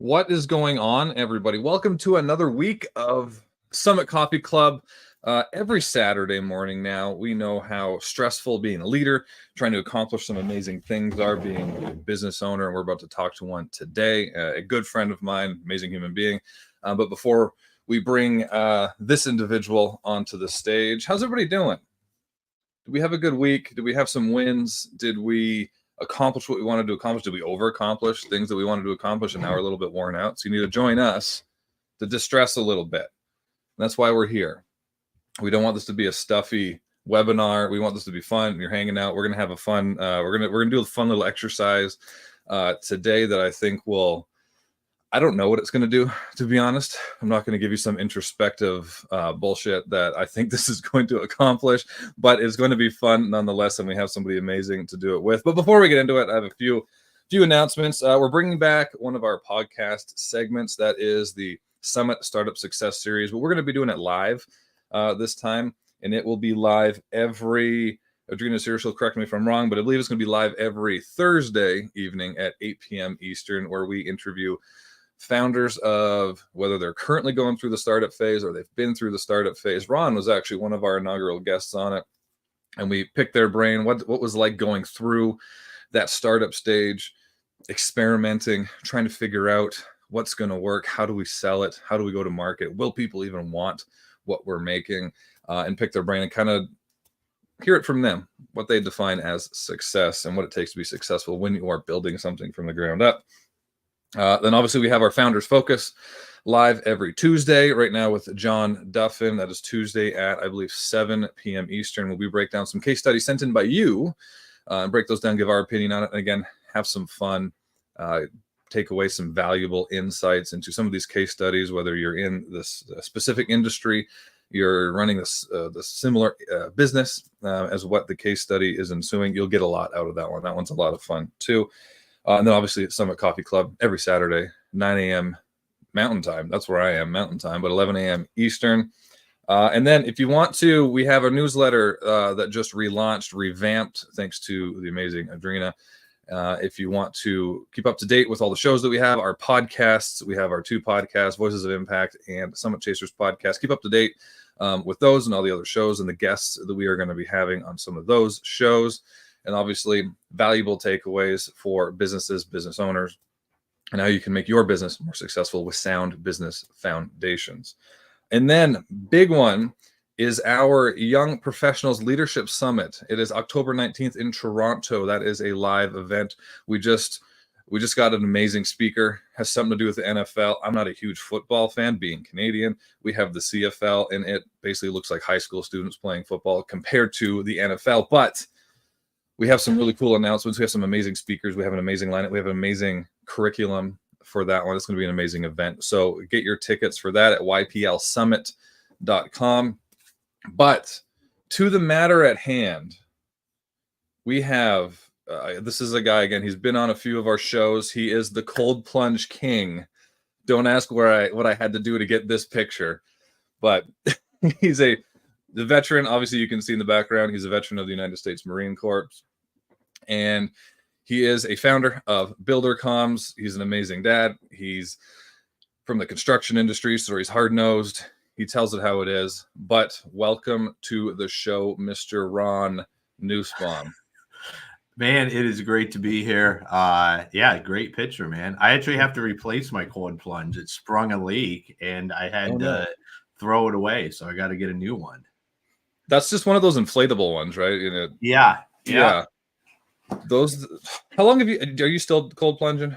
What is going on, everybody? Welcome to another week of Summit Coffee Club. Every Saturday morning now, we know how stressful being a leader, trying to accomplish some amazing things are, being a business owner, and we're about to talk to one today, a good friend of mine, amazing human being. But before we bring this individual onto the stage, how's everybody doing? Did we have a good week? Did we have some wins? Did we accomplish what we wanted to accomplish? Did we over-accomplish things that we wanted to accomplish and now we're a little bit worn out? So you need to join us to distress a little bit. And that's why we're here. We don't want this to be a stuffy webinar. We want this to be fun. You're hanging out. We're gonna have a fun. We're gonna do a fun little exercise today that I think will. I don't know what it's going to do, to be honest. I'm not going to give you some introspective bullshit that I think this is going to accomplish, but it's going to be fun nonetheless, and we have somebody amazing to do it with. But before we get into it, I have a few announcements. We're bringing back one of our podcast segments, that is the Summit Startup Success Series, but we're going to be doing it live this time, and it will be live every. Adrena Sears will correct me if I'm wrong, but I believe it's going to be live every Thursday evening at 8 p.m. Eastern, where we interview founders of, whether they're currently going through the startup phase or they've been through the startup phase. Ron was actually one of our inaugural guests on it, and we picked their brain, what was like going through that startup stage, experimenting, trying to figure out what's going to work, how do we sell it, how do we go to market, will people even want what we're making, and pick their brain and kind of hear it from them, what they define as success and what it takes to be successful when you are building something from the ground up. Then obviously we have our Founders Focus live every Tuesday right now with John Duffin. That is Tuesday at, I believe, 7 p.m. Eastern. We break down some case studies sent in by you and break those down, give our opinion on it. And again, have some fun, take away some valuable insights into some of these case studies, whether you're in this specific industry, you're running this similar business as what the case study is ensuing. You'll get a lot out of that one. That one's a lot of fun too. And then obviously at Summit Coffee Club every Saturday, 9 a.m. Mountain Time. That's where I am, Mountain Time, but 11 a.m. Eastern. And then if you want to, we have a newsletter that just relaunched, revamped, thanks to the amazing Adrena. If you want to keep up to date with all the shows that we have, our podcasts, we have our two podcasts, Voices of Impact and Summit Chasers podcast. Keep up to date with those and all the other shows and the guests that we are going to be having on some of those shows. And obviously valuable takeaways for businesses, business owners, and how you can make your business more successful with sound business foundations. And then big one is our Young Professionals Leadership Summit. It is October 19th in Toronto. That is a live event. We just got an amazing speaker, has something to do with the NFL. I'm not a huge football fan, being Canadian. We have the CFL, and it basically looks like high school students playing football compared to the NFL. But we have some really cool announcements. We have some amazing speakers. We have an amazing lineup. We have an amazing curriculum for that one. It's going to be an amazing event. So get your tickets for that at yplsummit.com. But to the matter at hand, we have, this is a guy, again, he's been on a few of our shows. He is the cold plunge king. Don't ask what I had to do to get this picture, but he's the veteran. Obviously, you can see in the background, he's a veteran of the United States Marine Corps. And he is a founder of Builder Comms. He's an amazing dad. He's from the construction industry, so he's hard-nosed. He tells it how it is. But welcome to the show, Mr. Ron Nussbaum. Man, it is great to be here. Yeah, great picture, man. I actually have to replace my cold plunge. It sprung a leak and I Oh had no. to throw it away, so I got to get a new one. That's just one of those inflatable ones, right? Yeah, yeah, Yeah. Those. How long have you? Are you still cold plunging?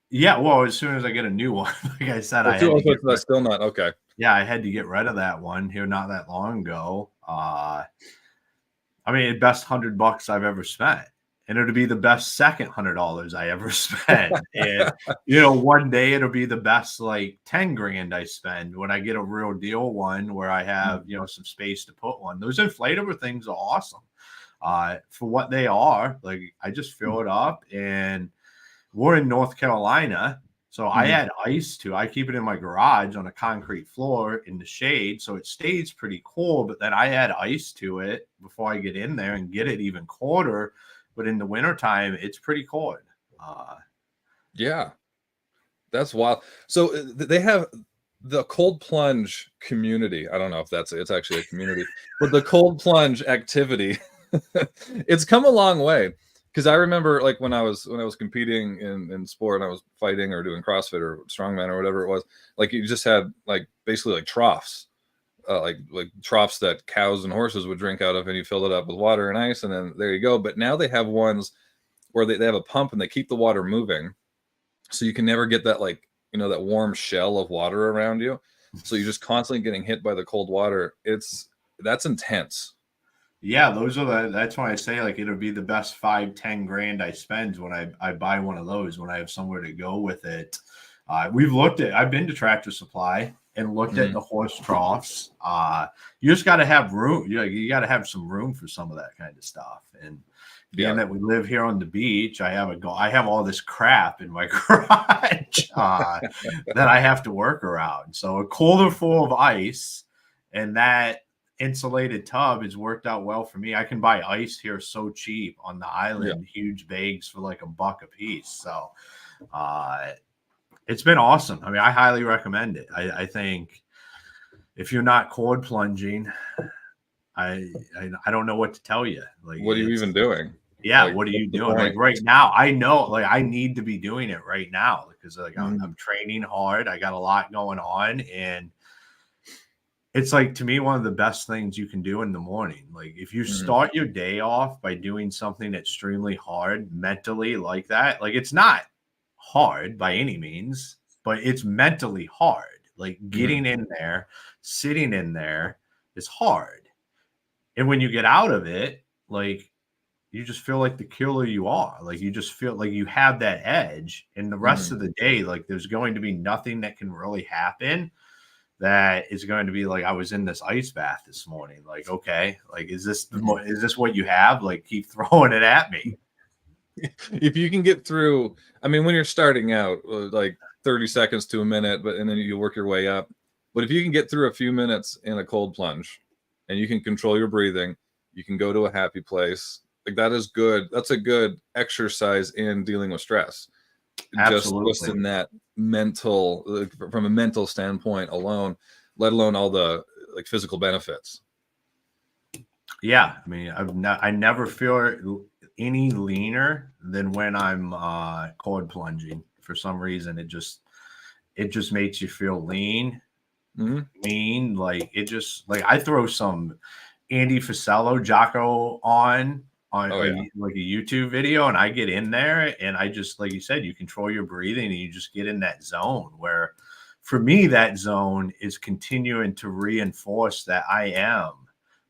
yeah. Well, as soon as I get a new one, like I said, Oh, I had to get that's still not okay. yeah, I had to get rid of that one here not that long ago. I mean, best $100 I've ever spent. And it'll be the best second $100 I ever spent. And one day it'll be the best like 10 grand I spend when I get a real deal one where I have, some space to put one. Those inflatable things are awesome. For what they are, like I just fill it up and we're in North Carolina. So I Mhm. add ice to. I keep it in my garage on a concrete floor in the shade, so it stays pretty cool. But then I add ice to it before I get in there and get it even colder. But in the wintertime, it's pretty cold. Uh, Yeah, that's wild. So they have the cold plunge community. I don't know if it's actually a community, but the cold plunge activity, it's come a long way. Because I remember like when I was competing in sport and I was fighting or doing CrossFit or strongman or whatever it was, like you just had like basically like troughs. Like troughs that cows and horses would drink out of, and you filled it up with water and ice, and then there you go. But now they have ones where they have a pump and they keep the water moving, so you can never get that like that warm shell of water around you. So you're just constantly getting hit by the cold water. That's intense. yeah, that's why I say like it'll be the best 5-10 grand I spend when I buy one of those when I have somewhere to go with it. I've been to Tractor Supply and looked at Mm, the horse troughs. You just got to have room. You got to have some room for some of that kind of stuff. And being yeah. that we live here on the beach, I have all this crap in my garage that I have to work around. So a cooler full of ice and that insulated tub has worked out well for me. I can buy ice here so cheap on the Yeah. island, huge bags for like $1 a piece. So uh, it's been awesome. I mean, I highly recommend it. I think if you're not cold plunging, I don't know what to tell you. Like What are you even doing? yeah, Like, what are what's you the doing? Like point? right now, I know like I need to be doing it right now because like Mm, I'm training hard. I got a lot going on and it's like to me one of the best things you can do in the morning. Like if you mm, start your day off by doing something extremely hard mentally like that, like it's not hard by any means, but it's mentally hard. Like mm, getting in there, sitting in there is hard. And when you get out of it, like you just feel like the killer you are. Like you just feel like you have that edge. And the rest mm. of the day, like there's going to be nothing that can really happen that is going to be like I was in this ice bath this morning. Like, okay, like Mhm. is this what you have? Like keep throwing it at me. If you can get through, I mean, when you're starting out, like 30 seconds to a minute, and then you work your way up. But if you can get through a few minutes in a cold plunge and you can control your breathing, you can go to a happy place. Like that is good. That's a good exercise in dealing with stress. Just Absolutely. in that mental, from a mental standpoint alone, let alone all the like physical benefits. Yeah. I mean, I never feel any leaner than when I'm cold plunging. For some reason, it just makes you feel Hmm. lean. Like it just like I throw some Andy Frisello Jocko on Oh yeah. like a YouTube video, and I get in there, and I just like you said, you control your breathing, and you just get in that zone where, for me, that zone is continuing to reinforce that I am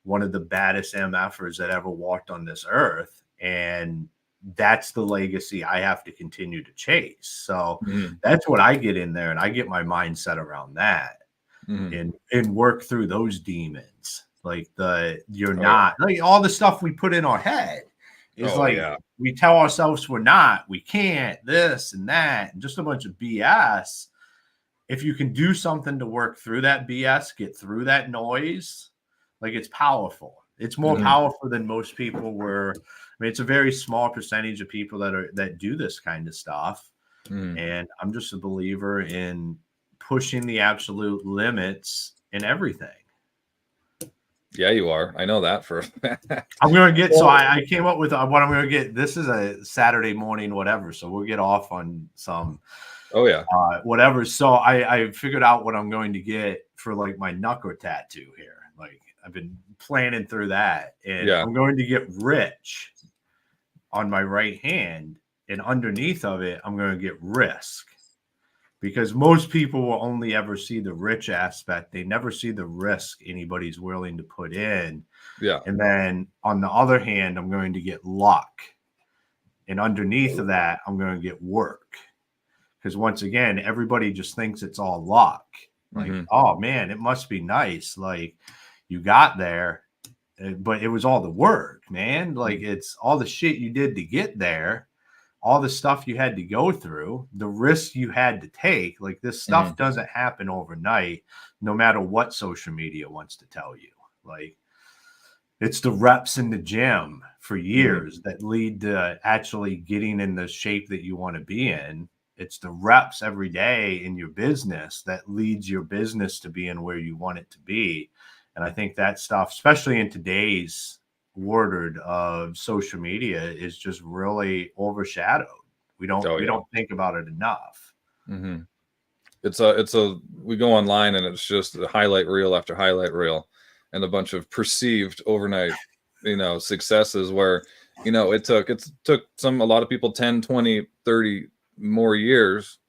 one of the baddest MFers that ever walked on this earth, and that's the legacy I have to continue to chase. So Hmm. that's what I get in there, and I get my mindset around that Hmm. and work through those demons. Like you're Oh yeah. not like all the stuff we put in our head is Oh like yeah. we tell ourselves we're not, we can't, this and that, and just a bunch of BS. If you can do something to work through that BS, get through that noise, like it's powerful. It's more Hmm. powerful than most people were. I mean, it's a very small percentage of people that do this kind of stuff. Hmm. And I'm just a believer in pushing the absolute limits in everything. Yeah, you are. I know that for a fact. I'm going to get, so Well, I came up with what I'm going to get. This is a Saturday morning, whatever. So we'll get off on some oh yeah. whatever. So I figured out what I'm going to get for like my knuckle tattoo here. Like I've been planning through that, and Yeah. I'm going to get rich on my right hand, and underneath of it, I'm going to get risk. Because most people will only ever see the rich aspect. They never see the risk anybody's willing to put in. Yeah. And then on the other hand, I'm going to get luck. And underneath of that, I'm going to get work. Because once again, everybody just thinks it's all luck. Like, oh man, it must be nice. Like you got there, but it was all the work, man. Like it's all the shit you did to get there, all the stuff you had to go through, the risks you had to take. Like this stuff doesn't happen overnight, no matter what social media wants to tell you. Like it's the reps in the gym for years that lead to actually getting in the shape that you want to be in. It's the reps every day in your business that leads your business to being where you want it to be. And I think that stuff, especially in today's word of social media, is just really overshadowed. We don't think about it enough. We go online and it's just a highlight reel after highlight reel and a bunch of perceived overnight, successes where, it took a lot of people 10, 20, 30 more years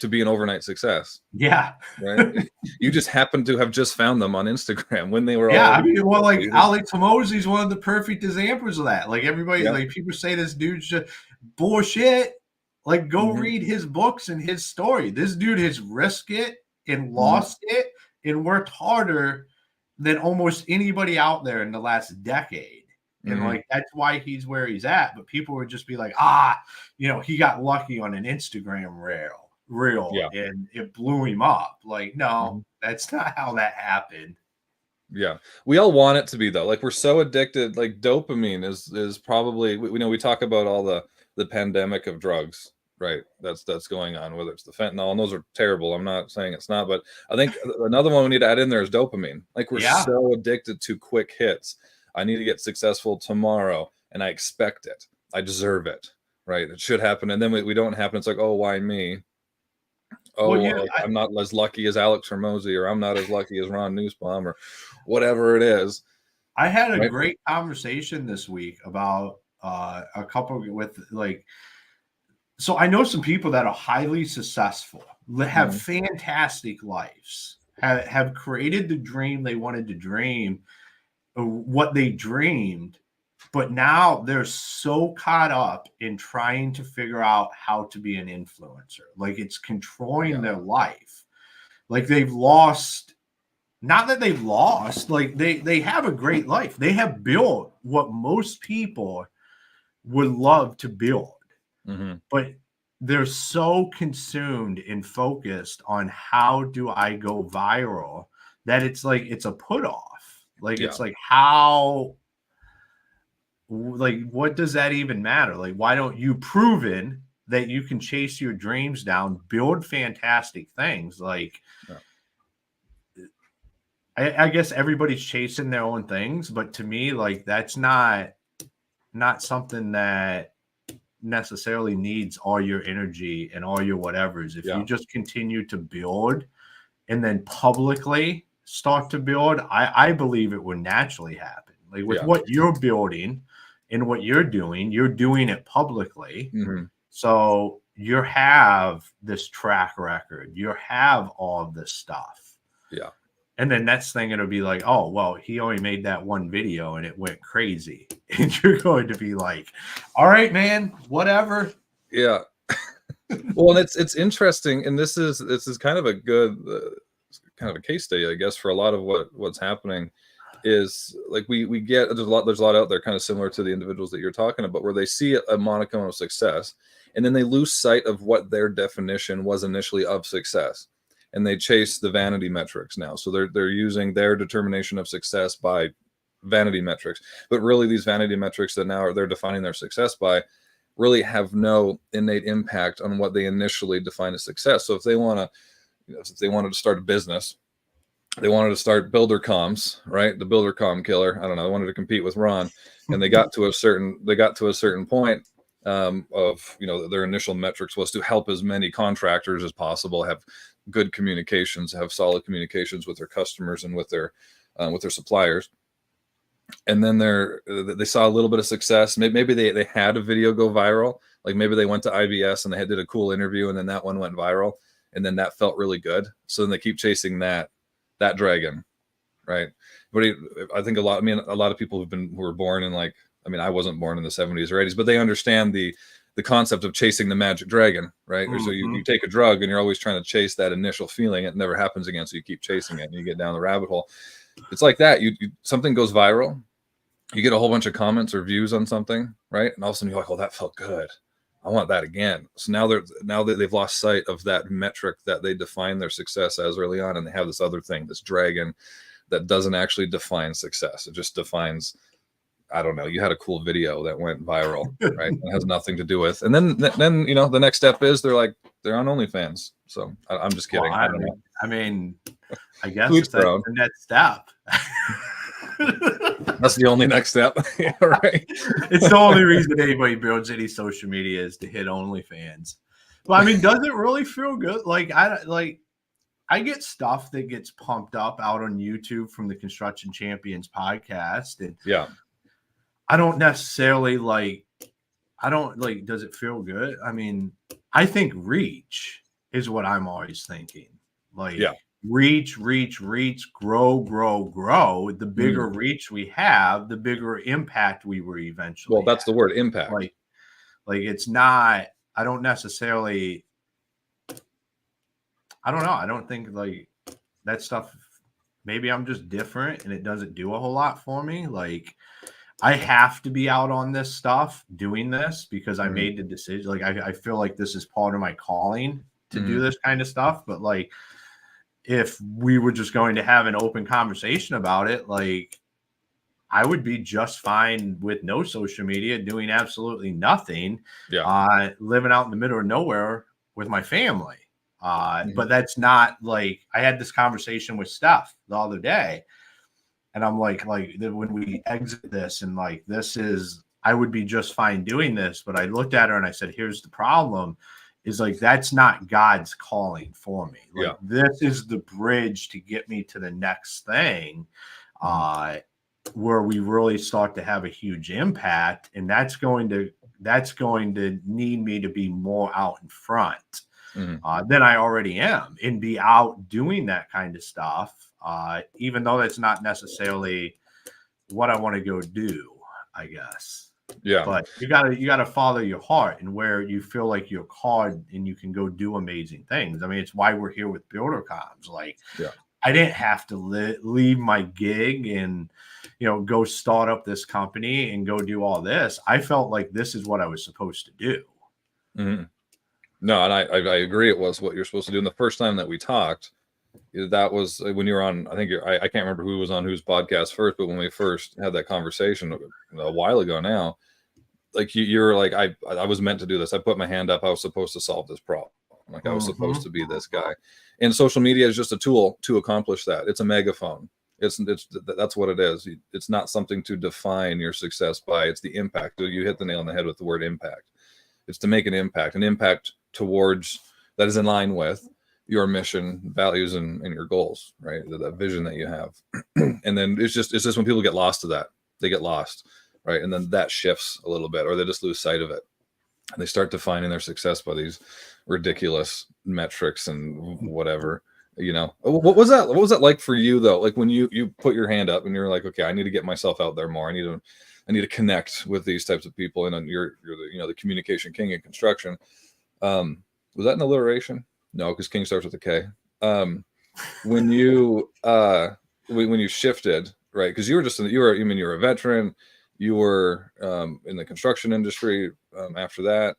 to be an overnight success. Yeah. Right. You just happen to have just found them on Instagram when they were I mean, well, like Alex Hormozi is one of the perfect examples of that. Like everybody, like people say this dude's just bullshit. Like go read his books and his story. This dude has risked it and lost it and worked harder than almost anybody out there in the last decade. And like that's why he's where he's at. But people would just be like, he got lucky on an Instagram reel and it blew him up. Like, no, that's not how that happened. Yeah, we all want it to be though. Like we're so addicted. Like dopamine is probably we talk about all the pandemic of drugs, right? That's going on. Whether it's the fentanyl, and those are terrible. I'm not saying it's not, but I think another one we need to add in there is dopamine. Like we're so addicted to quick hits. I need to get successful tomorrow, and I expect it. I deserve it, right? It should happen, and then we don't happen. It's like, oh, why me? Oh, I'm not as lucky as Alex Hormozi, or I'm not as lucky as Ron Nussbaum, or whatever it is. I had a great conversation this week about a couple with like, so I know some people that are highly successful, have fantastic lives, have created the dream they wanted to dream, what they dreamed, but now they're so caught up in trying to figure out how to be an influencer. Like it's controlling their life. Like they've lost, not that they've lost, like they have a great life. They have built what most people would love to build, but they're so consumed and focused on how do I go viral that it's like, it's a put off. Like, it's like, how, like, what does that even matter? Like, why don't you proven that you can chase your dreams down, build fantastic things? Like, I guess everybody's chasing their own things, but to me, like, that's not something that necessarily needs all your energy and all your whatevers. If you just continue to build and then publicly start to build, I believe it would naturally happen. Like with what you're building and what you're doing it publicly. So you have this track record, you have all of this stuff. And then next thing it'll be like, oh, well, he only made that one video and it went crazy. And you're going to be like, all right, man, whatever. Yeah. Well, and it's interesting. And this is kind of a good kind of a case study, I guess, for a lot of what's happening is like we get there's a lot out there kind of similar to the individuals that you're talking about, where they see a monicum of success and then they lose sight of what their definition was initially of success. And they chase the vanity metrics now. So they're using their determination of success by vanity metrics. But really these vanity metrics that now they're defining their success by really have no innate impact on what they initially define as success. So if they want to, if they wanted to start a business they wanted to start builder comms, right? The builder comm killer. I don't know. They wanted to compete with Ron, and they got to a certain point of, you know, their initial metrics was to help as many contractors as possible have good communications, have solid communications with their customers and with their suppliers. And then they saw a little bit of success. Maybe they had a video go viral. Like maybe they went to IBS and they did a cool interview, and then that one went viral, and then that felt really good. So then they keep chasing that dragon, right? But I think a lot of people who were born in, like, I mean, I wasn't born in the 70s or 80s, but they understand the concept of chasing the magic dragon, right? So you take a drug and you're always trying to chase that initial feeling. It never happens again, so you keep chasing it and you get down the rabbit hole. It's like that. Something goes viral, you get a whole bunch of comments or views on something, right? And all of a sudden you're like, oh, that felt good. I want that again. So now that they've lost sight of that metric that they define their success as early on, and they have this other thing, this dragon that doesn't actually define success. It just defines, I don't know, you had a cool video that went viral, right? It has nothing to do with. And then you know, the next step is they're on OnlyFans. So I'm just kidding. Well, I don't know. I mean, I guess It's the next step. That's the only next step. Yeah, right. It's the only reason anybody builds any social media is to hit OnlyFans. But I mean, does it really feel good? I get stuff that gets pumped up out on YouTube from the Construction Champions podcast, and yeah, I don't necessarily does it feel good? I mean, I think reach is what I'm always thinking. Like, yeah. Reach, grow. The bigger reach we have, the bigger impact we will eventually. Well, that's the word, impact. Like it's not. I don't necessarily. I don't know. I don't think like that stuff. Maybe I'm just different, and it doesn't do a whole lot for me. Like, I have to be out on this stuff, doing this because I made the decision. Like, I feel like this is part of my calling to do this kind of stuff. But like, if we were just going to have an open conversation about it, like, I would be just fine with no social media, doing absolutely nothing, living out in the middle of nowhere with my family. But that's not like, I had this conversation with Steph the other day, and I'm like when we exit this, and like, this is, I would be just fine doing this. But I looked at her and I said, here's the problem. Is like, that's not God's calling for me. Like, this is the bridge to get me to the next thing, where we really start to have a huge impact, and that's going to need me to be more out in front than I already am, and be out doing that kind of stuff. Even though that's not necessarily what I want to go do, I guess. Yeah, but you gotta follow your heart and where you feel like you're called, and you can go do amazing things. I mean, it's why we're here with Builder Comms. Like, I didn't have to leave my gig and, you know, go start up this company and go do all this. I felt like this is what I was supposed to do. No, and I agree. It was what you're supposed to do. And the first time that we talked, that was when you were on, I think I can't remember who was on whose podcast first, but when we first had that conversation a while ago now, like you're like, I was meant to do this. I put my hand up. I was supposed to solve this problem. Like, I was supposed to be this guy. And social media is just a tool to accomplish that. It's a megaphone. That's what it is. It's not something to define your success by. It's the impact. You hit the nail on the head with the word impact. It's to make an impact towards, that is in line with your mission, values, and your goals, right? That vision that you have. And then it's just when people get lost to that, they get lost, right? And then that shifts a little bit, or they just lose sight of it. And they start defining their success by these ridiculous metrics and whatever, you know. What was that like for you though? Like, when you put your hand up and you're like, okay, I need to get myself out there more. I need to connect with these types of people. And then you're the communication king in construction. Was that an alliteration? No, because King starts with a K. When you shifted, right? Because you were a veteran. You were in the construction industry after that,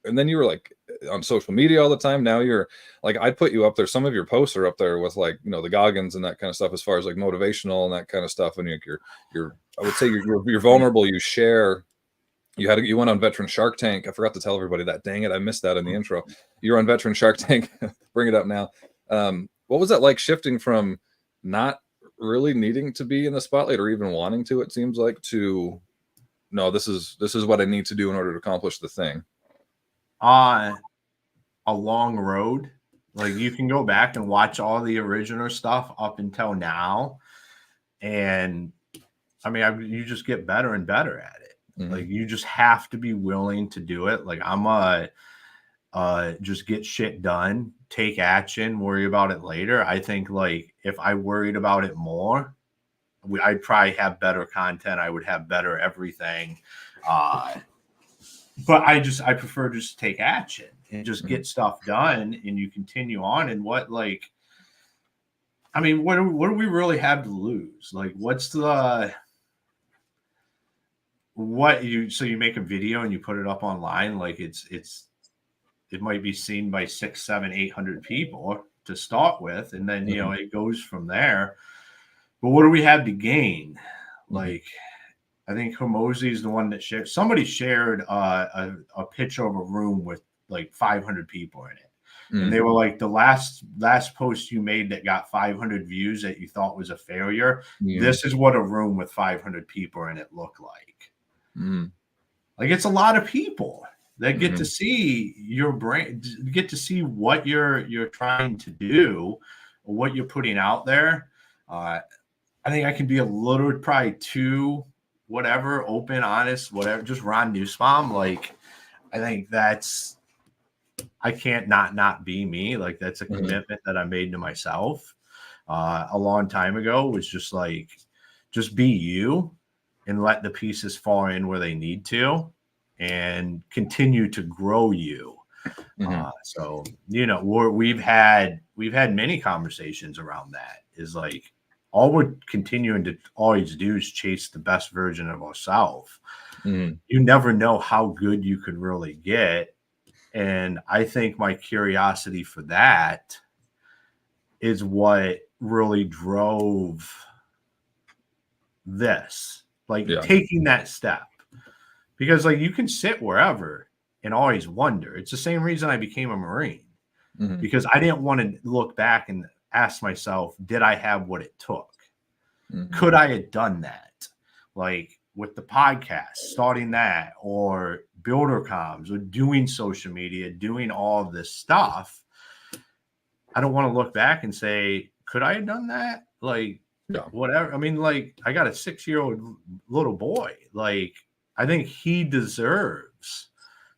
and then you were like on social media all the time. Now you're like, I'd put you up there. Some of your posts are up there with, like, you know, the Goggins and that kind of stuff, as far as like motivational and that kind of stuff. And you're I would say you're vulnerable. You share. You went on Veteran Shark Tank. I forgot to tell everybody that. Dang it, I missed that in the intro. You're on Veteran Shark Tank. Bring it up now. What was that like, shifting from not really needing to be in the spotlight or even wanting to, it seems like, to no, this is what I need to do in order to accomplish the thing. A long road. Like, you can go back and watch all the original stuff up until now, and I mean, you just get better and better at it. Mm-hmm. Like, you just have to be willing to do it. Like, I'm just get shit done, take action, worry about it later. I think, like, if I worried about it more, I'd probably have better content. I would have better everything. But I prefer just to take action and just get stuff done, and you continue on. And what do we really have to lose? Like, so you make a video and you put it up online, like it might be seen by 600, 700, 800 people to start with, and then it goes from there. But what do we have to gain? Like, I think Hormozy is the one that shared. Somebody shared a picture of a room with like 500 people in it, and they were like, the last post you made that got 500 views that you thought was a failure. This is what a room with 500 people in it looked like. Like, it's a lot of people that get to see your brand, get to see what you're trying to do, or what you're putting out there. I think I can be a little, probably too, whatever, open, honest, whatever, just Ron Nussbaum. Like, I think I can't not be me. Like, that's a commitment that I made to myself a long time ago, was just like, just be you and let the pieces fall in where they need to, and continue to grow you. So, we've had many conversations around that. Is like, all we're continuing to always do is chase the best version of ourselves. You never know how good you could really get. And I think my curiosity for that is what really drove this, like, taking that step. Because, like, you can sit wherever and always wonder. It's the same reason I became a Marine, because I didn't want to look back and ask myself, did I have what it took? Could I have done that? Like, with the podcast, starting that, or builder comms, or doing social media, doing all of this stuff. I don't want to look back and say, could I have done that? Like, whatever. I mean, like, I got a 6-year-old little boy. Like, I think he deserves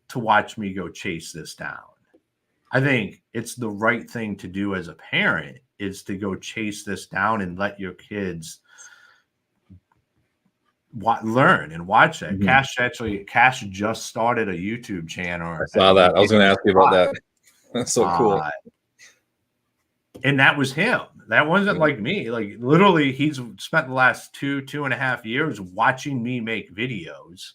to watch me go chase this down. I think it's the right thing to do as a parent, is to go chase this down and let your kids learn and watch that. Cash just started a YouTube channel. I saw that. I was going to ask you about that. That's so cool. And that was him. That wasn't like me. Like, literally, he's spent the last 2.5 years watching me make videos,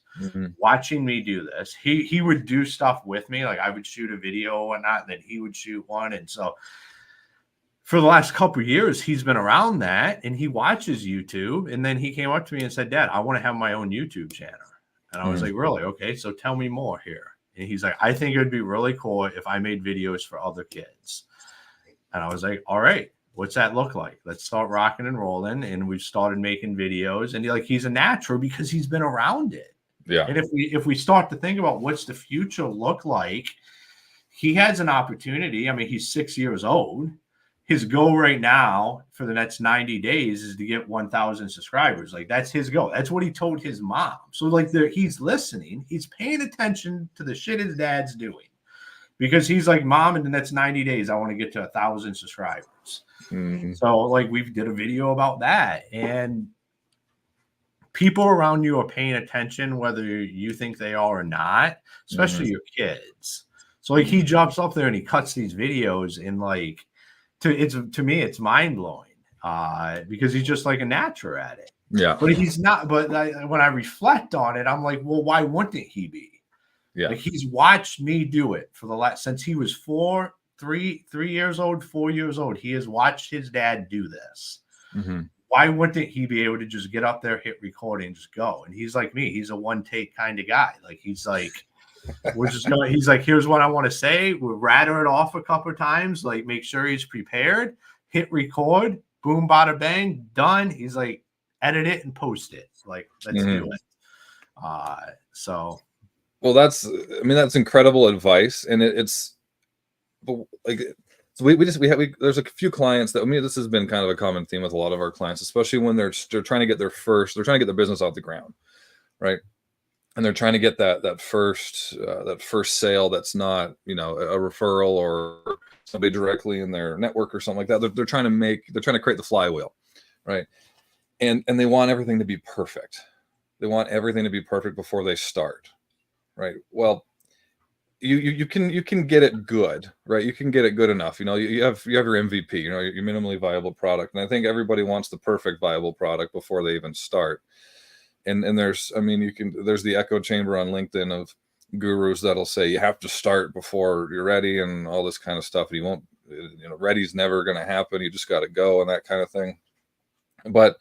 watching me do this. He would do stuff with me. Like, I would shoot a video or whatnot, and then he would shoot one. And so for the last couple of years, he's been around that, and he watches YouTube. And then he came up to me and said, Dad, I want to have my own YouTube channel. And I was like, really? Okay, so tell me more here. And he's like, I think it would be really cool if I made videos for other kids. And I was like, all right, what's that look like? Let's start rocking and rolling. And we've started making videos. And he's a natural because he's been around it. Yeah. And if we start to think about what's the future look like, he has an opportunity. I mean, he's 6 years old. His goal right now for the next 90 days is to get 1,000 subscribers. Like, that's his goal. That's what he told his mom. So, like, he's listening. He's paying attention to the shit his dad's doing. Because he's like, Mom, in the next 90 days, I want to get to 1,000 subscribers. So, like, we did a video about that. And people around you are paying attention, whether you think they are or not, especially your kids. So, like, he jumps up there and he cuts these videos, and, like, to me, it's mind-blowing because he's just like a natural at it. Yeah. But he's not. But when I reflect on it, I'm like, well, why wouldn't he be? Yeah. Like, he's watched me do it for the last, since he was 3 years old, 4 years old. He has watched his dad do this. Why wouldn't he be able to just get up there, hit record, and just go? And he's like me. He's a one-take kind of guy. Like, he's like, we're just going. He's like, here's what I want to say. We'll rattle it off a couple of times. Like, make sure he's prepared. Hit record. boom, bada bang, done. He's like, edit it and post it. Like, let's do it. So. Well, that's incredible advice. And it's like, so there's a few clients that, this has been kind of a common theme with a lot of our clients, especially when they're trying to get they're trying to get their business off the ground. Right. And they're trying to get that first sale that's not, a referral or somebody directly in their network or something like that. They're trying to create the flywheel, right? And they want everything to be perfect. They want everything to be perfect before they start, right? Well, you can get it good, right? You can get it good enough. You have your MVP, your minimally viable product, and I think everybody wants the perfect viable product before they even start. And there's the echo chamber on LinkedIn of gurus that'll say you have to start before you're ready and all this kind of stuff. And you won't, ready's never going to happen. You just got to go and that kind of thing. But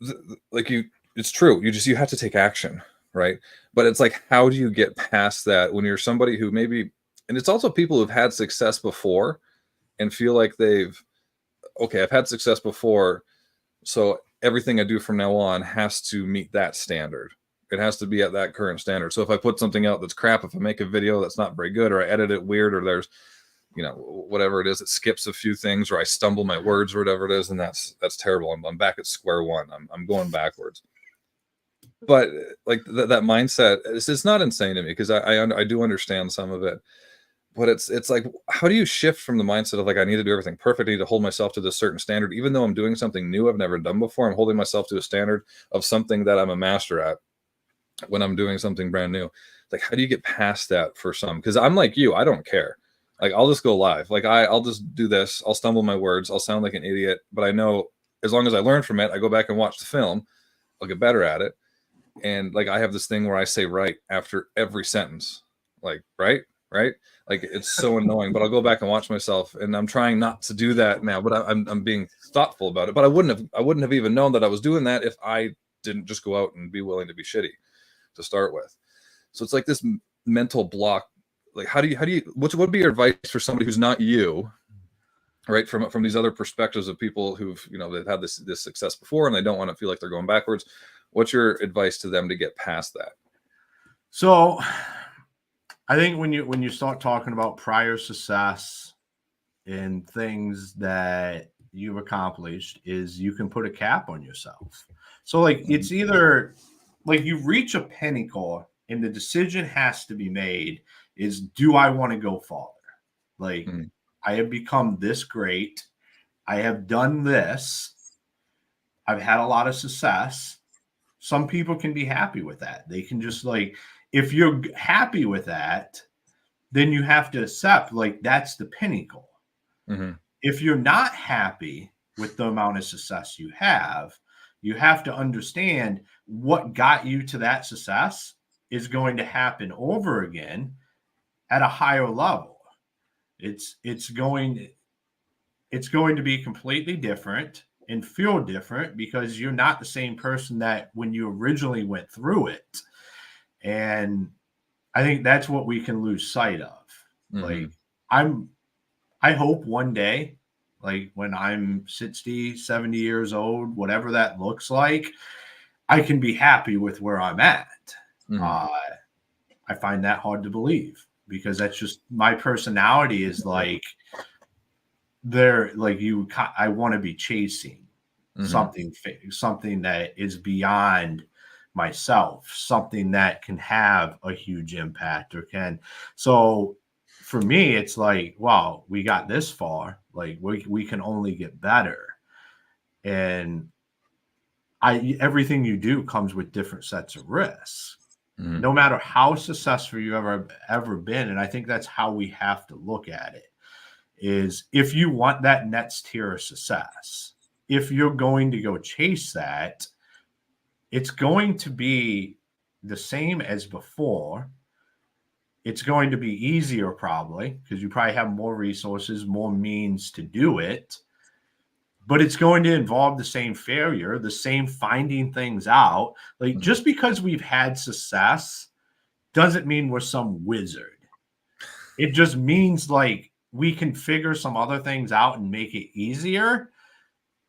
it's true. You have to take action, right? But it's like, how do you get past that when you're somebody who maybe, and it's also people who've had success before and feel like I've had success before, so everything I do from now on has to meet that standard. It has to be at that current standard. So if I put something out that's crap, if I make a video that's not very good, or I edit it weird, or there's, whatever it is, it skips a few things, or I stumble my words or whatever it is, and that's terrible. I'm back at square one. I'm going backwards. But like that mindset, it's not insane to me, because I do understand some of it. But it's like, how do you shift from the mindset of like, I need to do everything perfect, I need to hold myself to this certain standard, even though I'm doing something new I've never done before? I'm holding myself to a standard of something that I'm a master at when I'm doing something brand new. Like, how do you get past that for some? Because I'm like you, I don't care. Like, I'll just go live. Like, I'll just do this. I'll stumble my words. I'll sound like an idiot. But I know as long as I learn from it, I go back and watch the film, I'll get better at it. And like, I have this thing where I say right after every sentence. Like, right. Like, it's so annoying, but I'll go back and watch myself, and I'm trying not to do that now, but I'm being thoughtful about it. But I wouldn't have even known that I was doing that if I didn't just go out and be willing to be shitty to start with. So it's like this mental block. Like, how do you what would be your advice for somebody who's not you, right? From these other perspectives of people who've, they've had this success before and they don't want to feel like they're going backwards. What's your advice to them to get past that? So I think when you start talking about prior success and things that you've accomplished, is you can put a cap on yourself. So like, it's either like you reach a pinnacle and the decision has to be made is, do I want to go farther? Like, I have become this great. I have done this. I've had a lot of success. Some people can be happy with that. They can just like, if you're happy with that, then you have to accept like that's the pinnacle. Mm-hmm. If you're not happy with the amount of success you have to understand what got you to that success is going to happen over again at a higher level. It's going to be completely different and feel different because you're not the same person that when you originally went through it. And I think that's what we can lose sight of. Mm-hmm. Like, I hope one day, like when I'm 60, 70 years old, whatever that looks like, I can be happy with where I'm at. Mm-hmm. I find that hard to believe because that's just my personality is like, I want to be chasing something that is beyond myself, something that can have a huge impact so for me, it's like, wow, we got this far. Like we can only get better. And everything you do comes with different sets of risks, no matter how successful you've ever been. And I think that's how we have to look at it. Is if you want that next tier of success, if you're going to go chase that, it's going to be the same as before. It's going to be easier probably because you probably have more resources, more means to do it. But it's going to involve the same failure, the same finding things out. Like just because we've had success doesn't mean we're some wizard. It just means like we can figure some other things out and make it easier.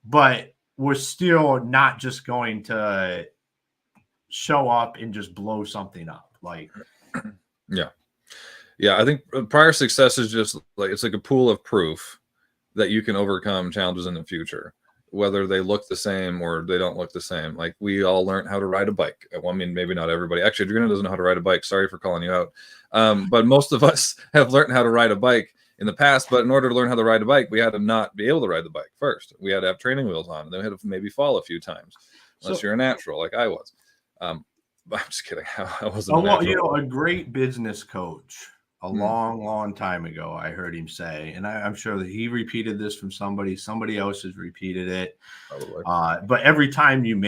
but we're still not just going to show up and just blow something up. Like, yeah, I think prior success is just like, it's like a pool of proof that you can overcome challenges in the future, whether they look the same or they don't look the same. Like, we all learned how to ride a bike. Well, I mean, maybe not everybody. Actually, Adriana doesn't know how to ride a bike. Sorry for calling you out. But most of us have learned how to ride a bike in the past. But in order to learn how to ride a bike, we had to not be able to ride the bike first. We had to have training wheels on, and then we had to maybe fall a few times, unless you're a natural like I was. But I'm just kidding. I wasn't a natural. a great business coach a Hmm. long time ago, I heard him say, and I'm sure that he repeated this from somebody else has repeated it. Probably. But every time you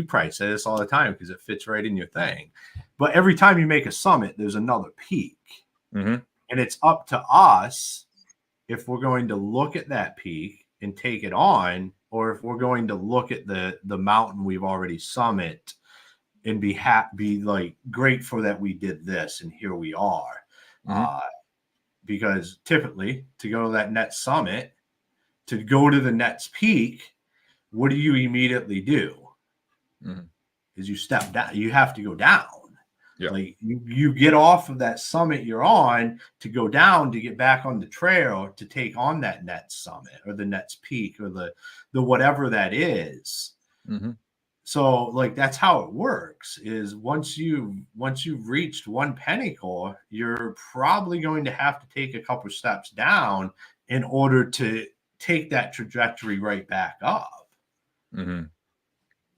probably say this all the time because it fits right in your thing. But every time you make a summit, there's another peak. Mm-hmm. And it's up to us if we're going to look at that peak and take it on, or if we're going to look at the mountain we've already summit and be like grateful that we did this and here we are. Mm-hmm. Because typically to go to that next summit, to go to the next peak, what do you immediately do? Mm-hmm. Is you step down. You have to go down. Yeah. Like you get off of that summit you're on to go down to get back on the trail to take on that next summit or the next peak or the whatever that is. Mm-hmm. So like that's how it works is once you've reached one pinnacle, you're probably going to have to take a couple steps down in order to take that trajectory right back up. Mm-hmm.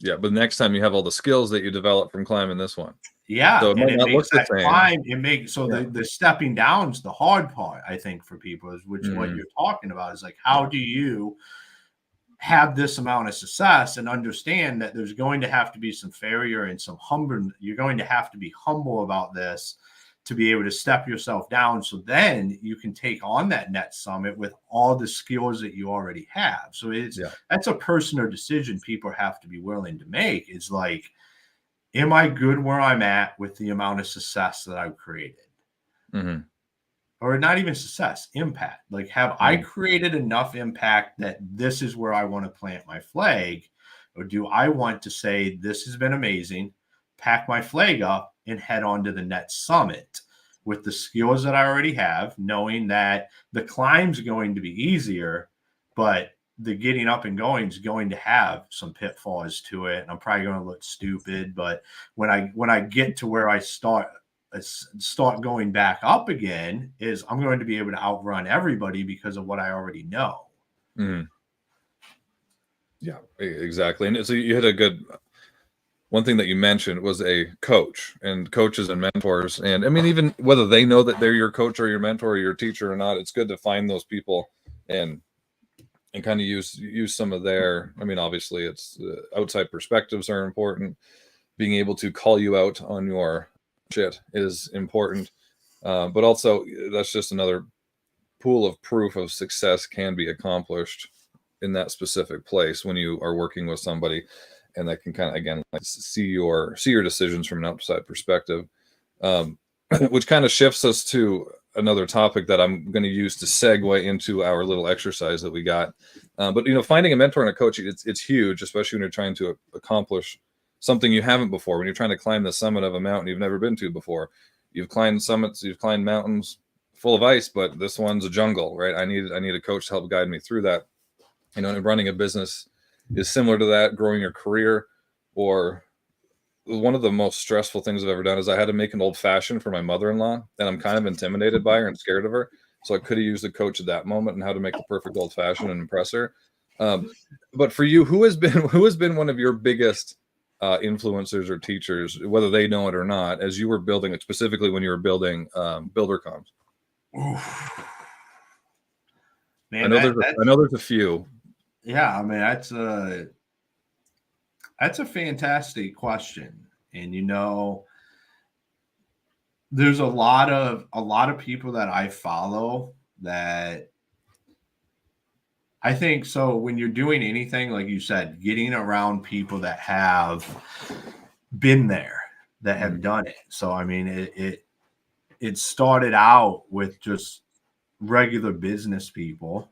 Yeah, but next time you have all the skills that you develop from climbing this one. Yeah, So it and might it not look makes the that same. climb. It makes Yeah. the stepping down's the hard part, I think, for people is what you're talking about is like how do you have this amount of success and understand that there's going to have to be some failure and some humble. You're going to have to be humble about this to be able to step yourself down. So then you can take on that next summit with all the skills that you already have. So that's a personal decision people have to be willing to make. Is like, am I good where I'm at with the amount of success that I've created? Mm-hmm. Or not even success, impact. Like, have I created enough impact that this is where I want to plant my flag? Or do I want to say, this has been amazing, pack my flag up and head on to the next summit with the skills that I already have, knowing that the climb's going to be easier, but the getting up and going is going to have some pitfalls to it. And I'm probably going to look stupid, but when I get to where I start going back up again, is I'm going to be able to outrun everybody because of what I already know. Mm-hmm. Yeah, exactly. And so you had a good one thing that you mentioned was a coach and coaches and mentors. And I mean, even whether they know that they're your coach or your mentor or your teacher or not, it's good to find those people and kind of use some of their, I mean, obviously it's outside perspectives are important. Being able to call you out on your shit is important. But also that's just another pool of proof of success can be accomplished in that specific place when you are working with somebody and that can kind of, again, like see your decisions from an outside perspective, which kind of shifts us to another topic that I'm going to use to segue into our little exercise that we got. But finding a mentor and a coach, it's huge, especially when you're trying to accomplish something you haven't before. When you're trying to climb the summit of a mountain you've never been to before, you've climbed summits, you've climbed mountains full of ice, but this one's a jungle, right? I need a coach to help guide me through that. And running a business is similar to that. Growing your career, or one of the most stressful things I've ever done is I had to make an old fashioned for my mother-in-law, and I'm kind of intimidated by her and scared of her. So I could have used a coach at that moment and how to make the perfect old fashioned and impress her. But for you, who has been one of your biggest influencers or teachers, whether they know it or not, as you were building it, specifically when you were building Builder Comms? Man, I know there's a few. Yeah, I mean that's a fantastic question, and there's a lot of people that I follow that I think so. When you're doing anything, like you said, getting around people that have been there, that have done it. So I mean, it started out with just regular business people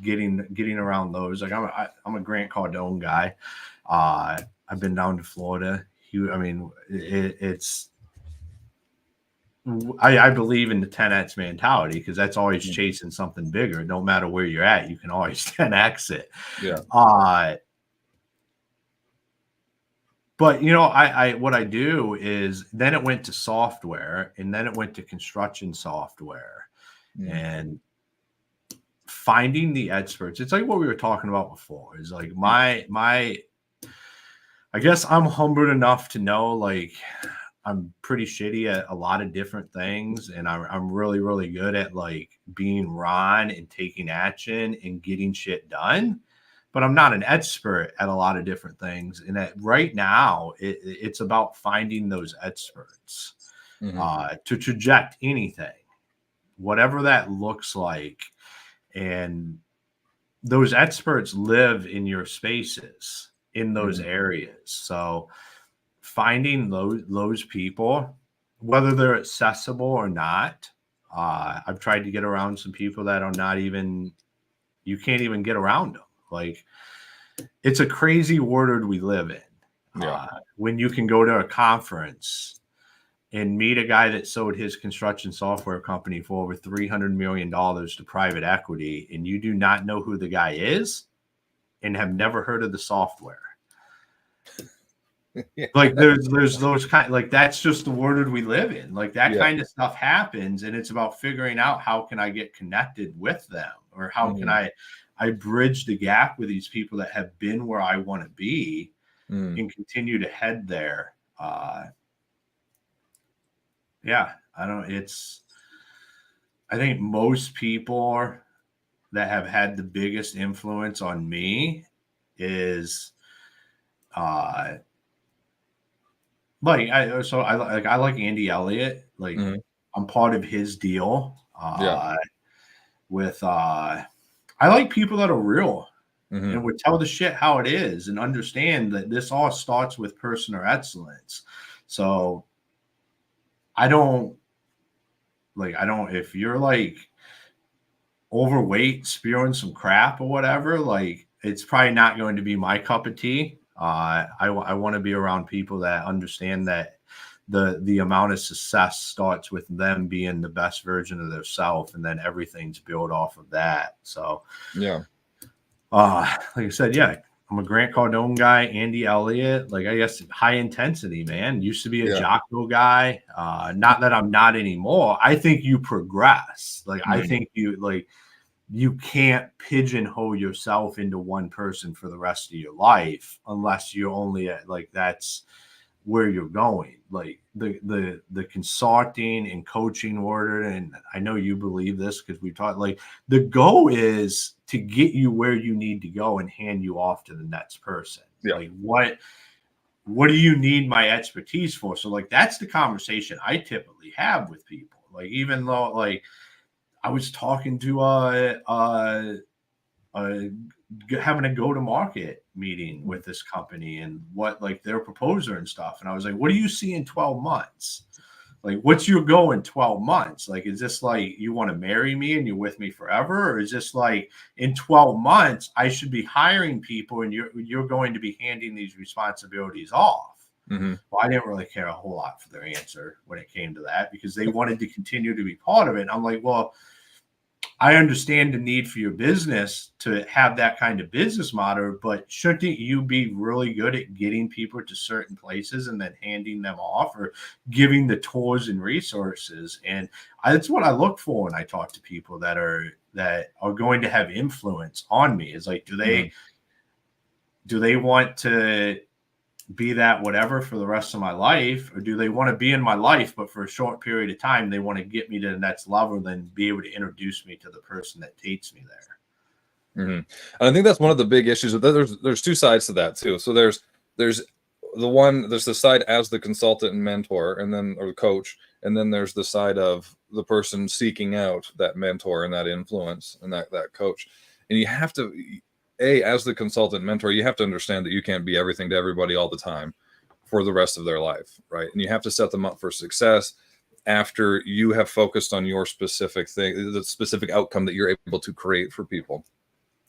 getting around those. Like I'm a Grant Cardone guy. I've been down to Florida. It's I believe in the 10x mentality because that's always chasing something bigger. No matter where you're at, you can always 10x it. Yeah. But I what I do is then it went to software, and then it went to construction software, and finding the experts. It's like what we were talking about before. Is like my I guess I'm humbled enough to know like I'm pretty shitty at a lot of different things, and I'm really, really good at like being Ron and taking action and getting shit done. But I'm not an expert at a lot of different things. And that right now, it's about finding those experts to traject anything, whatever that looks like. And those experts live in your spaces in those areas. So finding those people, whether they're accessible or not. I've tried to get around some people that are not even, you can't even get around them. Like, it's a crazy world we live in. When you can go to a conference and meet a guy that sold his construction software company for over $300 million to private equity, and you do not know who the guy is and have never heard of the software. Like there's those kind, like that's just the world we live in. Like that kind of stuff happens, and it's about figuring out how can I get connected with them, or how can I bridge the gap with these people that have been where I want to be and continue to head there. I think most people that have had the biggest influence on me is I like Andy Elliott. Like I'm part of his deal. I like people that are real and would tell the shit how it is and understand that this all starts with personal excellence. So if you're like overweight, spewing some crap or whatever, like it's probably not going to be my cup of tea. I want to be around people that understand that the amount of success starts with them being the best version of themselves, and then everything's built off of that. So like I said, I'm a Grant Cardone guy, Andy Elliott, like I guess high intensity, man. Used to be a Jocko guy. Not that I'm not anymore. I think you progress. Like I think you can't pigeonhole yourself into one person for the rest of your life unless you're only at like that's where you're going. Like the consulting and coaching order, and I know you believe this because we talked, like the goal is to get you where you need to go and hand you off to the next person. Like what do you need my expertise for? So like that's the conversation I typically have with people. Like even though like I was talking to having a go-to-market meeting with this company and what like their proposer and stuff. And I was like, what do you see in 12 months? Like, what's your goal in 12 months? Like, is this like you want to marry me and you're with me forever? Or is this like in 12 months, I should be hiring people and you're going to be handing these responsibilities off? Well, I didn't really care a whole lot for their answer when it came to that because they wanted to continue to be part of it. And I'm like, well, I understand the need for your business to have that kind of business model, but shouldn't you be really good at getting people to certain places and then handing them off or giving the tools and resources? And that's what I look for when I talk to people that are going to have influence on me. Is like, do they want to be that whatever for the rest of my life, or do they want to be in my life but for a short period of time they want to get me to the next level, then be able to introduce me to the person that takes me there? And I think that's one of the big issues. There's two sides to that too. So there's the side as the consultant and mentor, and then or coach, and then there's the side of the person seeking out that mentor and that influence and that coach. And you have to as the consultant mentor, you have to understand that you can't be everything to everybody all the time for the rest of their life, right? And you have to set them up for success after you have focused on your specific thing, the specific outcome that you're able to create for people.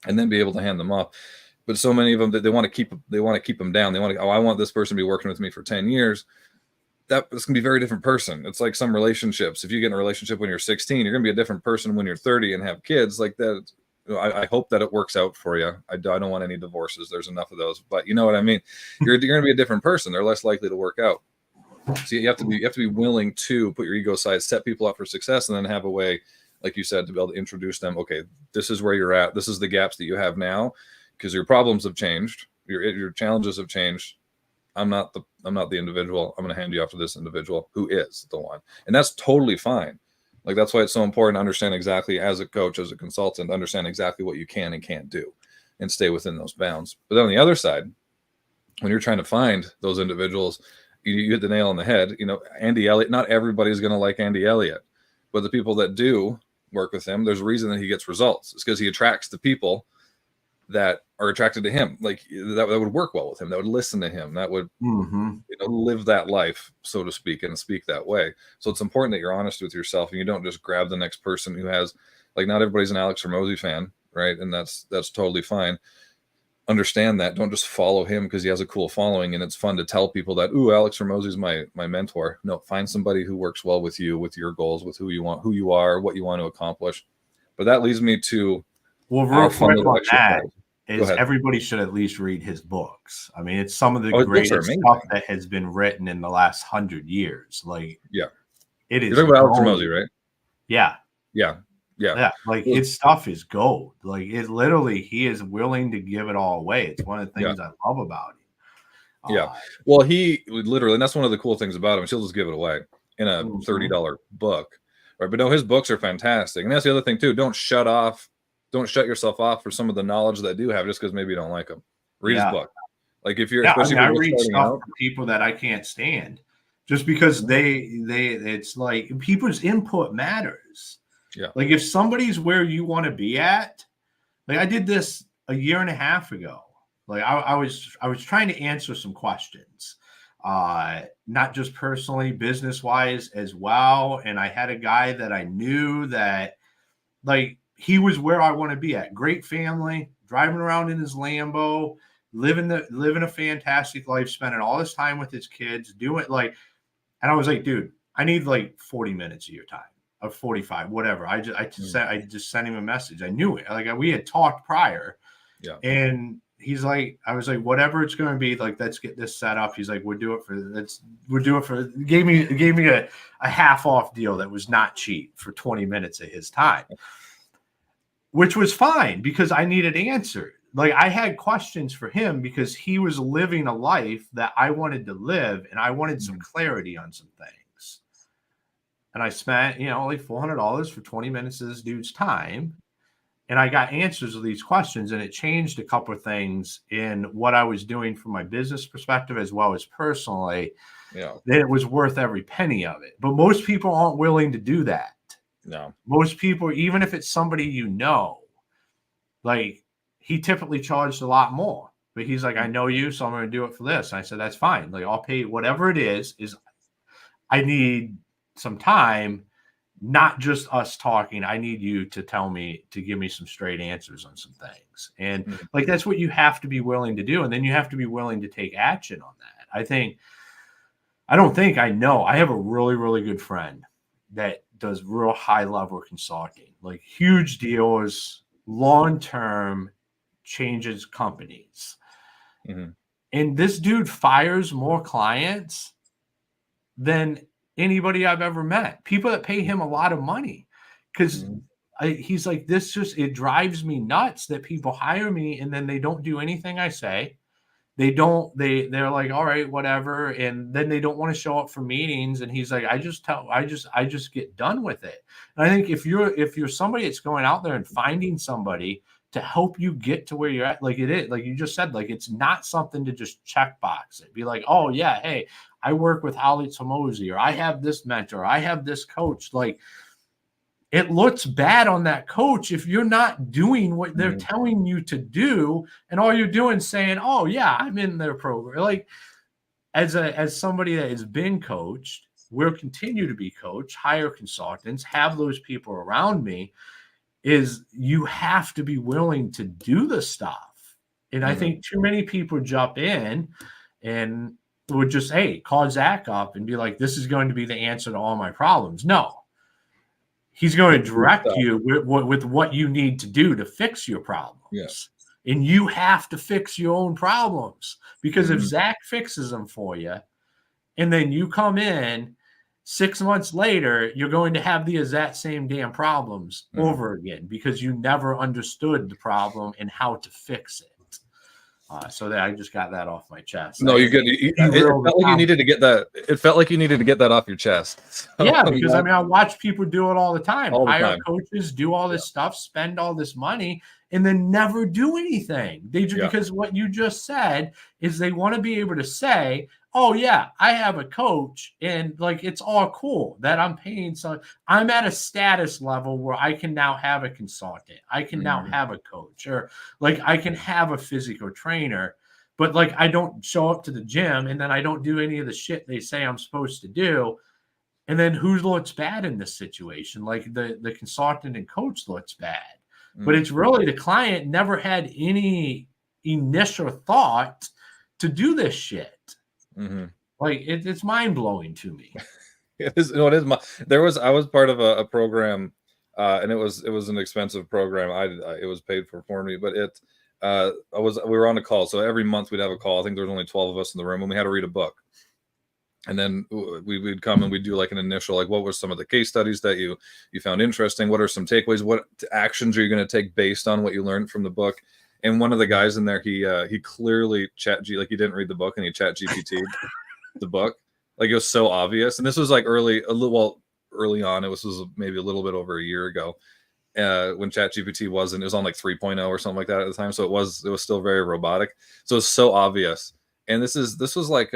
and then be able to hand them off. But so many of them that they want to keep them down. They want to, oh, I want this person to be working with me for 10 years. That's gonna be a very different person. It's like some relationships. If you get in a relationship when you're 16, you're gonna be a different person when you're 30 and have kids like that. I hope that it works out for you. I don't want any divorces. There's enough of those, but you know what I mean. You're gonna be a different person. They're less likely to work out. So you have to be willing to put your ego aside, set people up for success, and then have a way, like you said, to be able to introduce them. Okay, this is where you're at. This is the gaps that you have now, because your problems have changed. Your challenges have changed. I'm not the individual. I'm going to hand you off to this individual who is the one, and that's totally fine. Like, that's why it's so important to understand exactly, as a coach, as a consultant, understand exactly what you can and can't do, and stay within those bounds. But then on the other side, when you're trying to find those individuals, you hit the nail on the head. You know, Andy Elliott. Not everybody's going to like Andy Elliott, but the people that do work with him, there's a reason that he gets results. It's because he attracts the people that are attracted to him, like that would work well with him, that would listen to him, that would live that life, so to speak, and speak that way. So it's important that you're honest with yourself, and you don't just grab the next person who has, like, not everybody's an Alex Hormozi fan, right? And that's totally fine. Understand that. Don't just follow him because he has a cool following and it's fun to tell people that, ooh, Alex Hormozi is my mentor. No, find somebody who works well with you, with your goals, with who you are, what you want to accomplish. But that leads me to, well, real quick on that is everybody should at least read his books. I mean, it's some of the greatest stuff that has been written in the last 100 years. Like, yeah, it is. You're talking about Alex Hormozi, right? Yeah. Yeah. Like, his stuff is gold. Like, it literally, he is willing to give it all away. It's one of the things I love about him. Yeah. Well, he literally, and that's one of the cool things about him, is he'll just give it away in a $30 book. Right. But no, his books are fantastic. And that's the other thing too. Don't shut yourself off for some of the knowledge that I do have just because maybe you don't like them. Read his book. Like, if you're, especially I read stuff from people that I can't stand just because it's like people's input matters. Yeah. Like, if somebody's where you want to be at, like, I did this a year and a half ago. Like, I was trying to answer some questions, not just personally, business wise as well. And I had a guy that I knew that, like, he was where I want to be at. Great family, driving around in his Lambo, living a fantastic life, spending all his time with his kids, doing like, and I was like, dude, I need like 40 minutes of your time, or 45, whatever. I just sent him a message. I knew it. Like, we had talked prior. Yeah. And he's like, I was like, whatever it's going to be, like, let's get this set up. He's like, we'll do it for, gave me a half off deal that was not cheap for 20 minutes of his time, which was fine because I needed answered. Like, I had questions for him because he was living a life that I wanted to live, and I wanted some clarity on some things. And I spent, like $400 for 20 minutes of this dude's time. And I got answers to these questions, and it changed a couple of things in what I was doing from my business perspective as well as personally. Yeah. That it was worth every penny of it. But most people aren't willing to do that. No. Most people, even if it's somebody like, he typically charged a lot more. But he's like, I know you, so I'm going to do it for this. And I said, that's fine. Like, I'll pay whatever it is I need some time. Not just us talking. I need you to give me some straight answers on some things. And like, that's what you have to be willing to do. And then you have to be willing to take action on that. I have a really, really good friend that does real high level consulting, like huge deals, long-term, changes companies. And this dude fires more clients than anybody I've ever met. People that pay him a lot of money, because he's like, it drives me nuts that people hire me and then they don't do anything I say. They're like, all right, whatever. And then they don't want to show up for meetings. And he's like, I just get done with it. And I think if you're somebody that's going out there and finding somebody to help you get to where you're at, like, it is, like you just said, like, it's not something to just check box it. Be like, oh yeah, hey, I work with Alex Hormozi, or I have this mentor, I have this coach. Like, it looks bad on that coach if you're not doing what they're telling you to do, and all you're doing is saying, oh yeah, I'm in their program. Like, as somebody that has been coached, will continue to be coached, hire consultants, have those people around me. is you have to be willing to do the stuff. And I think too many people jump in and would just, hey, call Zach up and be like, this is going to be the answer to all my problems. No, he's going to direct you with what you need to do to fix your problems. Yeah. And you have to fix your own problems, because if Zach fixes them for you and then you come in 6 months later, you're going to have the exact same damn problems over again, because you never understood the problem and how to fix it. So that I just got that off my chest. No, you're good. It felt like you needed to get that. It felt like you needed to get that off your chest. So, yeah, because I mean, I watch people do it all the time. All the Hire time. coaches, do all this stuff, spend all this money, and then never do anything. They do, because what you just said is they want to be able to say, oh yeah, I have a coach, and like it's all cool that I'm paying. So I'm at a status level where I can now have a consultant. I can now have a coach, or like I can have a physical trainer, but like I don't show up to the gym and then I don't do any of the shit they say I'm supposed to do. And then who looks bad in this situation? Like the consultant and coach looks bad. But it's really the client never had any initial thought to do this shit. Like it's mind blowing to me. It is. No, it is. I was part of a program, and it was an expensive program. It was paid for me, but we were on a call. So every month we'd have a call. I think there was only 12 of us in the room, and we had to read a book. And then we'd come and we'd do like an initial, like, what were some of the case studies that you found interesting? What are some takeaways? What actions are you going to take based on what you learned from the book? And one of the guys in there, he clearly like he didn't read the book and he chat GPT'd the book. Like it was so obvious. And this was like early on. It was maybe a little bit over a year ago when chat GPT it was on like 3.0 or something like that at the time. So it was still very robotic. So it's so obvious. And this was like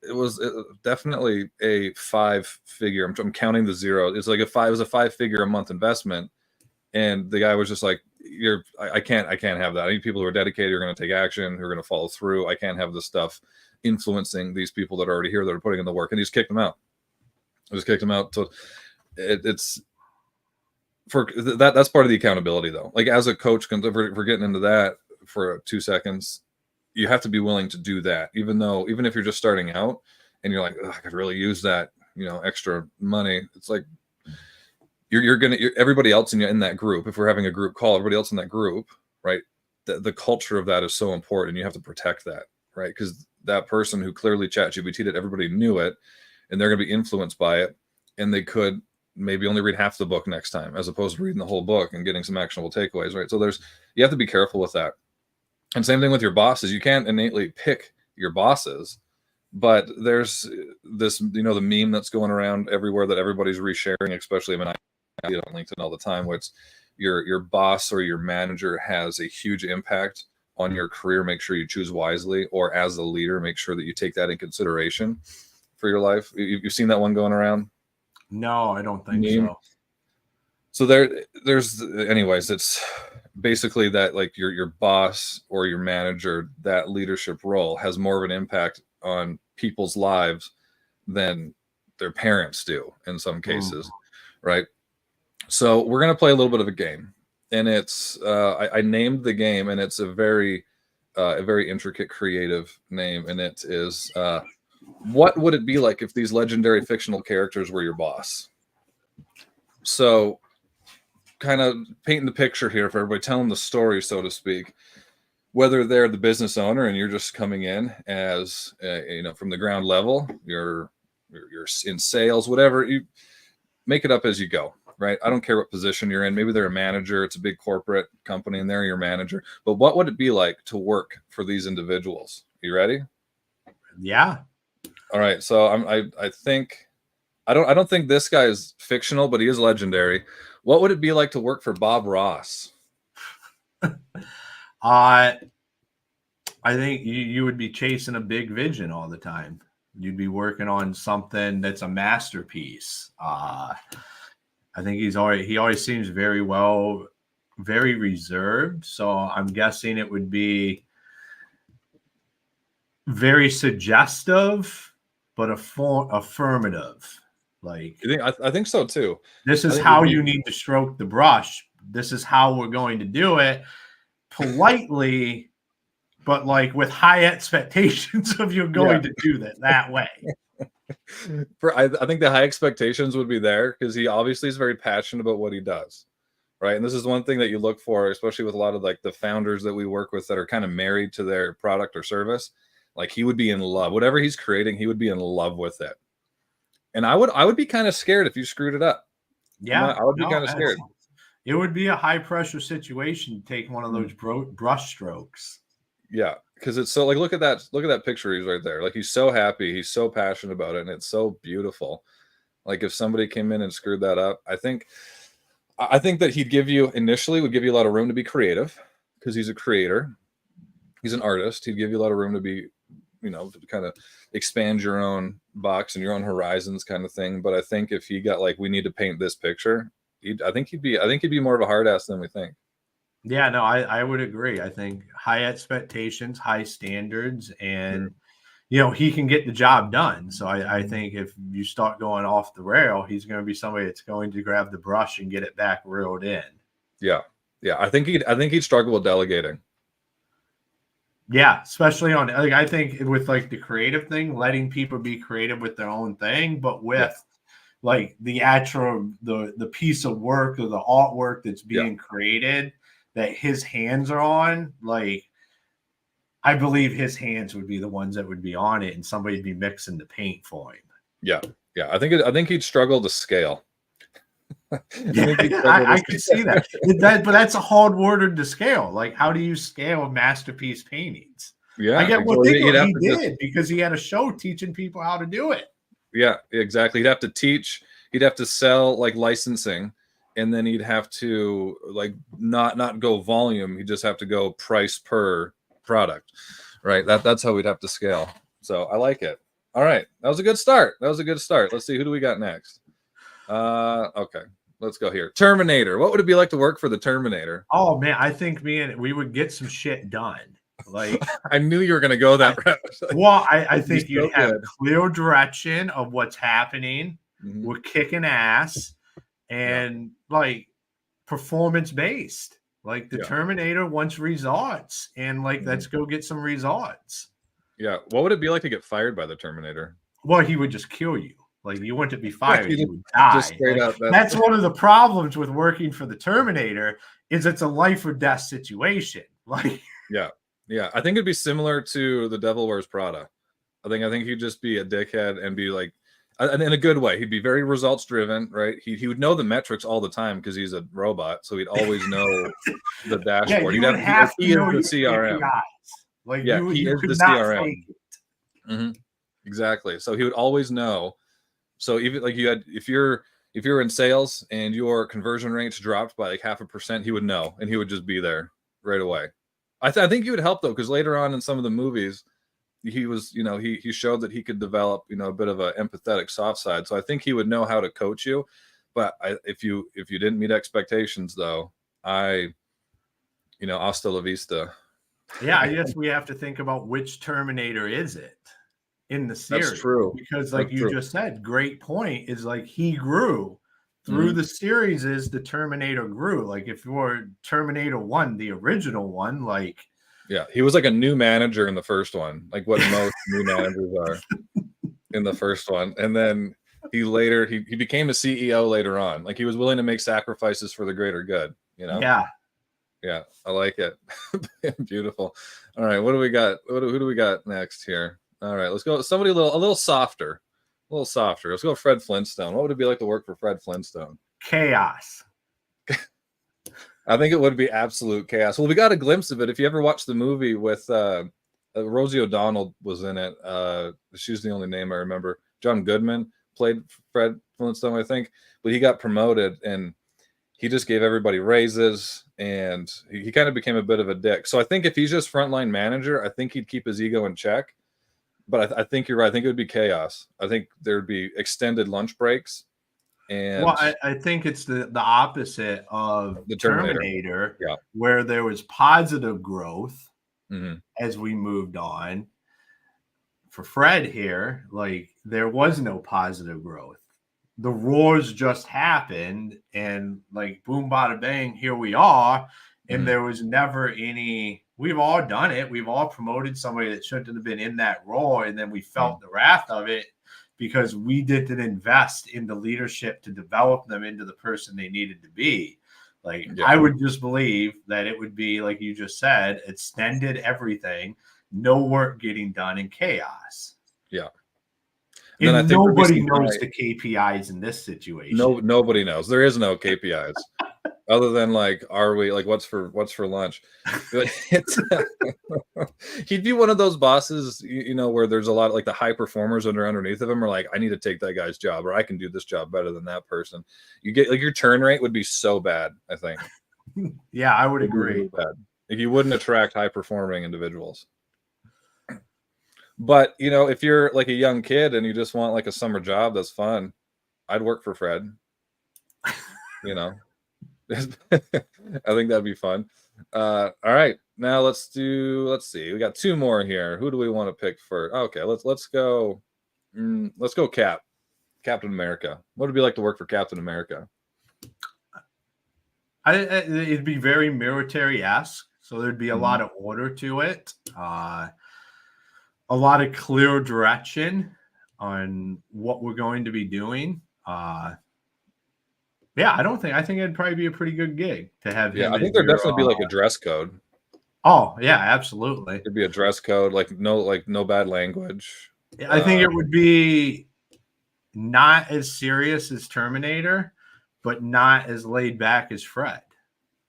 it was definitely a 5-figure. I'm counting the zero. It's like it was a 5-figure a month investment. And the guy was just like, I can't have that. I need people who are dedicated, who are going to take action, who are going to follow through. I can't have this stuff influencing these people that are already here, that are putting in the work. And he just kicked them out. So it's for that's part of the accountability though. Like as a coach, if we're getting into that for 2 seconds, you have to be willing to do that, even if you're just starting out and you're like, I could really use that, extra money. It's like everybody else in that group. If we're having a group call, everybody else in that group, right? The culture of that is so important. You have to protect that, right? Because that person who clearly ChatGPT'd it, everybody knew it, and they're going to be influenced by it, and they could maybe only read half the book next time, as opposed to reading the whole book and getting some actionable takeaways, right? So you have to be careful with that. And same thing with your bosses. You can't innately pick your bosses, but there's this, the meme that's going around everywhere that everybody's resharing, especially when I see it on LinkedIn all the time, where it's your boss or your manager has a huge impact on your career. Make sure you choose wisely, or as a leader, make sure that you take that in consideration for your life. You've seen that one going around? No, I don't think so. So there's anyways, it's basically that like your boss or your manager, that leadership role has more of an impact on people's lives than their parents do in some cases, right? So we're going to play a little bit of a game, and it's I named the game, and it's a very intricate, creative name, and it is what would it be like if these legendary fictional characters were your boss? So kind of painting the picture here for everybody, telling the story, so to speak, whether they're the business owner and you're just coming in as from the ground level, you're in sales, whatever, you make it up as you go, right? I don't care what position you're in. Maybe they're a manager. It's a big corporate company and they're your manager, but what would it be like to work for these individuals? You ready? Yeah. All right. So I think I don't think this guy is fictional, but he is legendary. What would it be like to work for Bob Ross? I think you would be chasing a big vision all the time. You'd be working on something that's a masterpiece. I think he always seems very reserved. So I'm guessing it would be very suggestive, but affirmative. Like, You think? I think so too. this I is think it'd how be you need to stroke the brush. This is how we're going to do it politely, but like with high expectations of you're yeah. going to do that way. I think the high expectations would be there because he obviously is very passionate about what he does, right? And this is one thing that you look for, especially with a lot of like the founders that we work with that are kind of married to their product or service. Like he would be in love. Whatever he's creating, he would be in love with it. And I would be kind of scared if you screwed it up. Yeah, I would be no, kind of scared. it would be a high pressure situation to take one of Mm. those brush strokes. Yeah, because it's so like look at that picture he's right there. Like he's so happy, he's so passionate about it, and it's so beautiful. Like if somebody came in and screwed that up, I think that he'd give you initially would give you a lot of room to be creative because he's a creator. He's an artist. He'd give you a lot of room to be, to kind of expand your own box and your own horizons kind of thing. But I think if he got like, we need to paint this picture, I think he'd be more of a hard ass than we think. Yeah, no, I would agree. I think high expectations, high standards, Mhm. and he can get the job done. So I think if you start going off the rail, he's going to be somebody that's going to grab the brush and get it back reeled in. Yeah. Yeah. I think he'd struggle with delegating. Yeah, especially on like I think with like the creative thing, letting people be creative with their own thing, but Yeah. with like the actual the piece of work or the artwork that's Yeah. being created that his hands are on, like I believe his hands would be the ones that would be on it and somebody'd be mixing the paint for him. Yeah. Yeah. I think he'd struggle to scale. I Yeah, think he'd struggle I to could see that. But that's a hard word to scale. Like, how do you scale masterpiece paintings? I Yeah. get what Well, he'd have he to just did because he had a show teaching people how to do it. Yeah, exactly. He'd have to teach, he'd have to sell like licensing, and then he'd have to like not go volume, he'd just have to go price per product. Right? That's how we'd have to scale. So I like it. All right. That was a good start. Let's see, who do we got next? Okay. Let's go here. Terminator. What would it be like to work for the Terminator? Oh man, I think we would get some shit done. Like, I knew you were gonna go that route. well, I It'd be think so you'd have good. clear direction of what's happening. Mhm. We're kicking ass Yeah. and like performance based. Like the Yeah. Terminator wants results, and like Mhm. let's go get some results. Yeah. What would it be like to get fired by the Terminator? Well, he would just kill you. Like you wouldn't be Like, fired, you you would just die. straight Like up that's one of the problems with working for the Terminator is it's a life or death situation. Like Yeah. Yeah. I think it'd be similar to The Devil Wears Prada. I think he'd just be a dickhead and be like, and in a good way. He'd be very results driven, right? He would know the metrics all the time because he's a robot, so he'd always know the yeah, dashboard. you He'd would have like have to he is know the your CRM. KPIs. Like Yeah, he you is the could not fake CRM. it. Mhm. Exactly. So he would always know. So even like if you're in sales and your conversion rates dropped by like 0.5%, he would know and he would just be there right away. I think he would help though, because later on in some of the movies, he was, he showed that he could develop, a bit of an empathetic soft side. So I think he would know how to coach you. But if you didn't meet expectations though, hasta la vista. Yeah, I guess we have to think about which Terminator is it in the That's series true. because, like That's you true. just said, great point is like he grew through Mhm. the series. Is the Terminator grew? Like if you're Terminator One, the original one, like Yeah, he was like a new manager in the first one, like what most new managers are in the first one. And then he became a CEO later on. Like he was willing to make sacrifices for the greater good, you know? yeah, Yeah, I like it. Beautiful. All right, what do we got? Who do we got next here? All right, let's go somebody a little softer. A little softer. Let's go Fred Flintstone. What would it be like to work for Fred Flintstone? chaos. I think it would be absolute chaos. Well, we got a glimpse of it. If you ever watched the movie with Rosie O'Donnell was in it. She's the only name I remember. John Goodman played Fred Flintstone, I think, but he got promoted and he just gave everybody raises and he kind of became a bit of a dick. So I think if he's just frontline manager, I think he'd keep his ego in check. But I think you're right. I think it would be chaos. I think there'd be extended lunch breaks Well, and I think it's the opposite of the Terminator. Terminator, Yeah. where there was positive growth Hmm. as we moved on. For Fred here, like there was no positive growth. the roars just happened, and like boom, bada bang, here we are. And there was never any. We've all done it. We've all promoted somebody that shouldn't have been in that role, and then we felt the wrath of it because we didn't invest in the leadership to develop them into the person they needed to be. Like, I would just believe that it would be, like you just said, extended everything, no work getting done, in chaos. Yeah. And then nobody knows the KPIs in this situation. Nobody knows. There is no KPIs other than like, are we like, what's for lunch? He'd be one of those bosses, you know, where there's a lot of like the high performers underneath of him are like, I need to take that guy's job, or I can do this job better than that person. You get like your turn rate would be so bad, I think. Yeah, I would agree. Really bad. Like, you wouldn't attract high performing individuals. But, you know, if you're like a young kid and you just want like a summer job that's fun, I'd work for Fred. You know, I think that'd be fun. All right, now let's see. We got two more here. Who do we want to pick first? Okay, let's go. Let's go Captain America. What would it be like to work for Captain America? It'd be very military-esque, so there'd be a lot of order to it. A lot of clear direction on what we're going to be doing. Yeah, I think it'd probably be a pretty good gig to have him. Yeah, I think there'd definitely be like a dress code. Oh, yeah, absolutely. There'd be a dress code, like no bad language. I think it would be not as serious as Terminator, but not as laid back as Fred.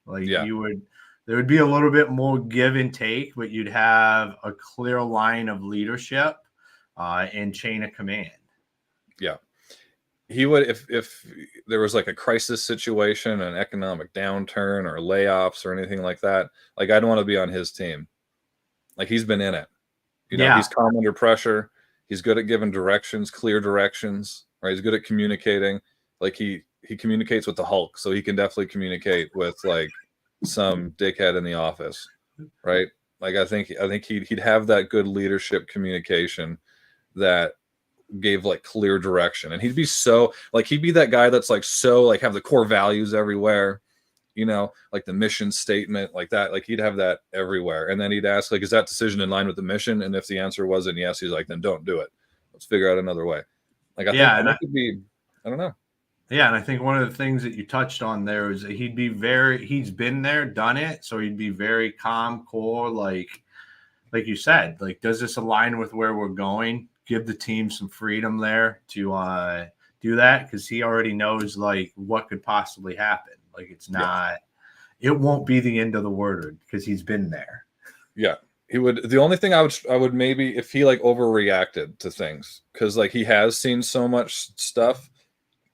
Like, there would be a little bit more give and take, but you'd have a clear line of leadership and chain of command. Yeah. He would, if there was like a crisis situation, an economic downturn or layoffs or anything like that, like I'd want to be on his team. Like, he's been in it. You know, he's calm under pressure. He's good at giving directions, clear directions, right? He's good at communicating. Like, he communicates with the Hulk, so he can definitely communicate with like some dickhead in the office, right? Like, I think he'd have that good leadership communication that gave like clear direction, and he'd be that guy that's like so like have the core values everywhere, you know, like the mission statement, like that, like he'd have that everywhere. And then he'd ask like, is that decision in line with the mission? And if the answer wasn't yes, he's like, then don't do it. Let's figure out another way. Like, I think that could be, I don't know. Yeah, and I think one of the things that you touched on there is that he's been there, done it, so he'd be very calm, cool, like you said, like, does this align with where we're going? Give the team some freedom there to do that, because he already knows like what could possibly happen. Like, it's not, it won't be the end of the world because he's been there. Yeah, he would. The only thing I would maybe, if he like overreacted to things, because like he has seen so much stuff,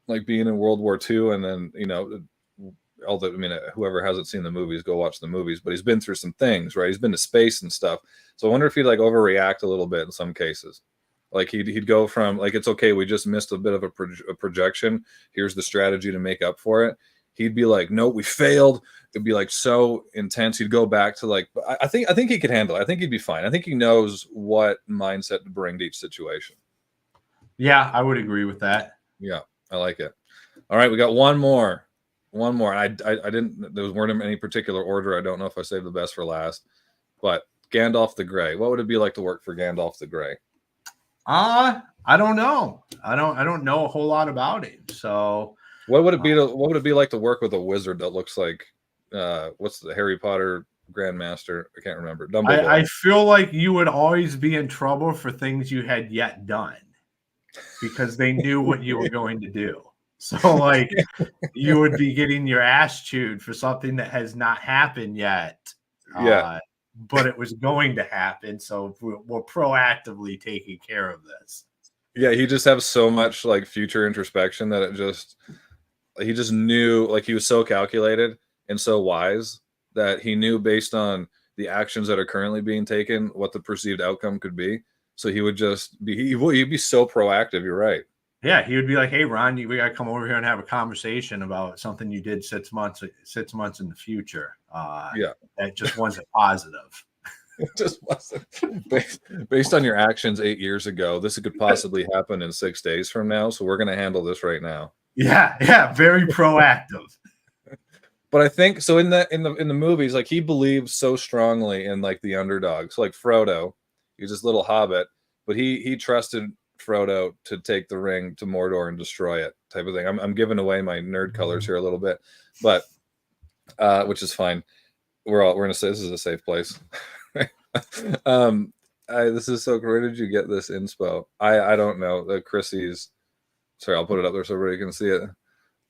like being in World War II, and then, you know, although, I mean, whoever hasn't seen the movies, go watch the movies, but he's been through some things, right? He's been to space and stuff. So I wonder if he'd like overreact a little bit in some cases. Like, he'd go from like, it's okay, we just missed a bit of a projection, here's the strategy to make up for it. He'd be like, no, we failed. It'd be like so intense. He'd go back to like, I think he could handle it. I think he'd be fine. I think he knows what mindset to bring to each situation. Yeah, I would agree with that. Yeah, I like it. All right, we got one more. I didn't, there weren't in any particular order. I don't know if I saved the best for last, but Gandalf the Grey. What would it be like to work for Gandalf the Grey? I don't know. I don't know a whole lot about him. So what would it be like to work with a wizard that looks like what's the Harry Potter Grandmaster? I can't remember. Dumbledore. I feel like you would always be in trouble for things you had yet done, because they knew what you were going to do. So like, you would be getting your ass chewed for something that has not happened yet. Yeah. But it was going to happen, so we're proactively taking care of this. Yeah, he just has so much like future introspection that he just knew, like, he was so calculated and so wise that he knew based on the actions that are currently being taken what the perceived outcome could be. So he would just be he'd be so proactive. You're right. Yeah, he would be like, "Hey, Ron, we got to come over here and have a conversation about something you did 6 months in the future. That just wasn't positive." It just wasn't based on your actions 8 years ago. This could possibly happen in 6 days from now, so we're going to handle this right now. Yeah, very proactive. But I think so in the movies, like he believes so strongly in like the underdogs, like Frodo. He's this little hobbit, but he trusted Frodo to take the ring to Mordor and destroy it, type of thing. I'm giving away my nerd colors here a little bit, but which is fine. We're gonna say this is a safe place. This is so. Where did you get this inspo? I don't know. The Chrissy's. Sorry, I'll put it up there so everybody can see it.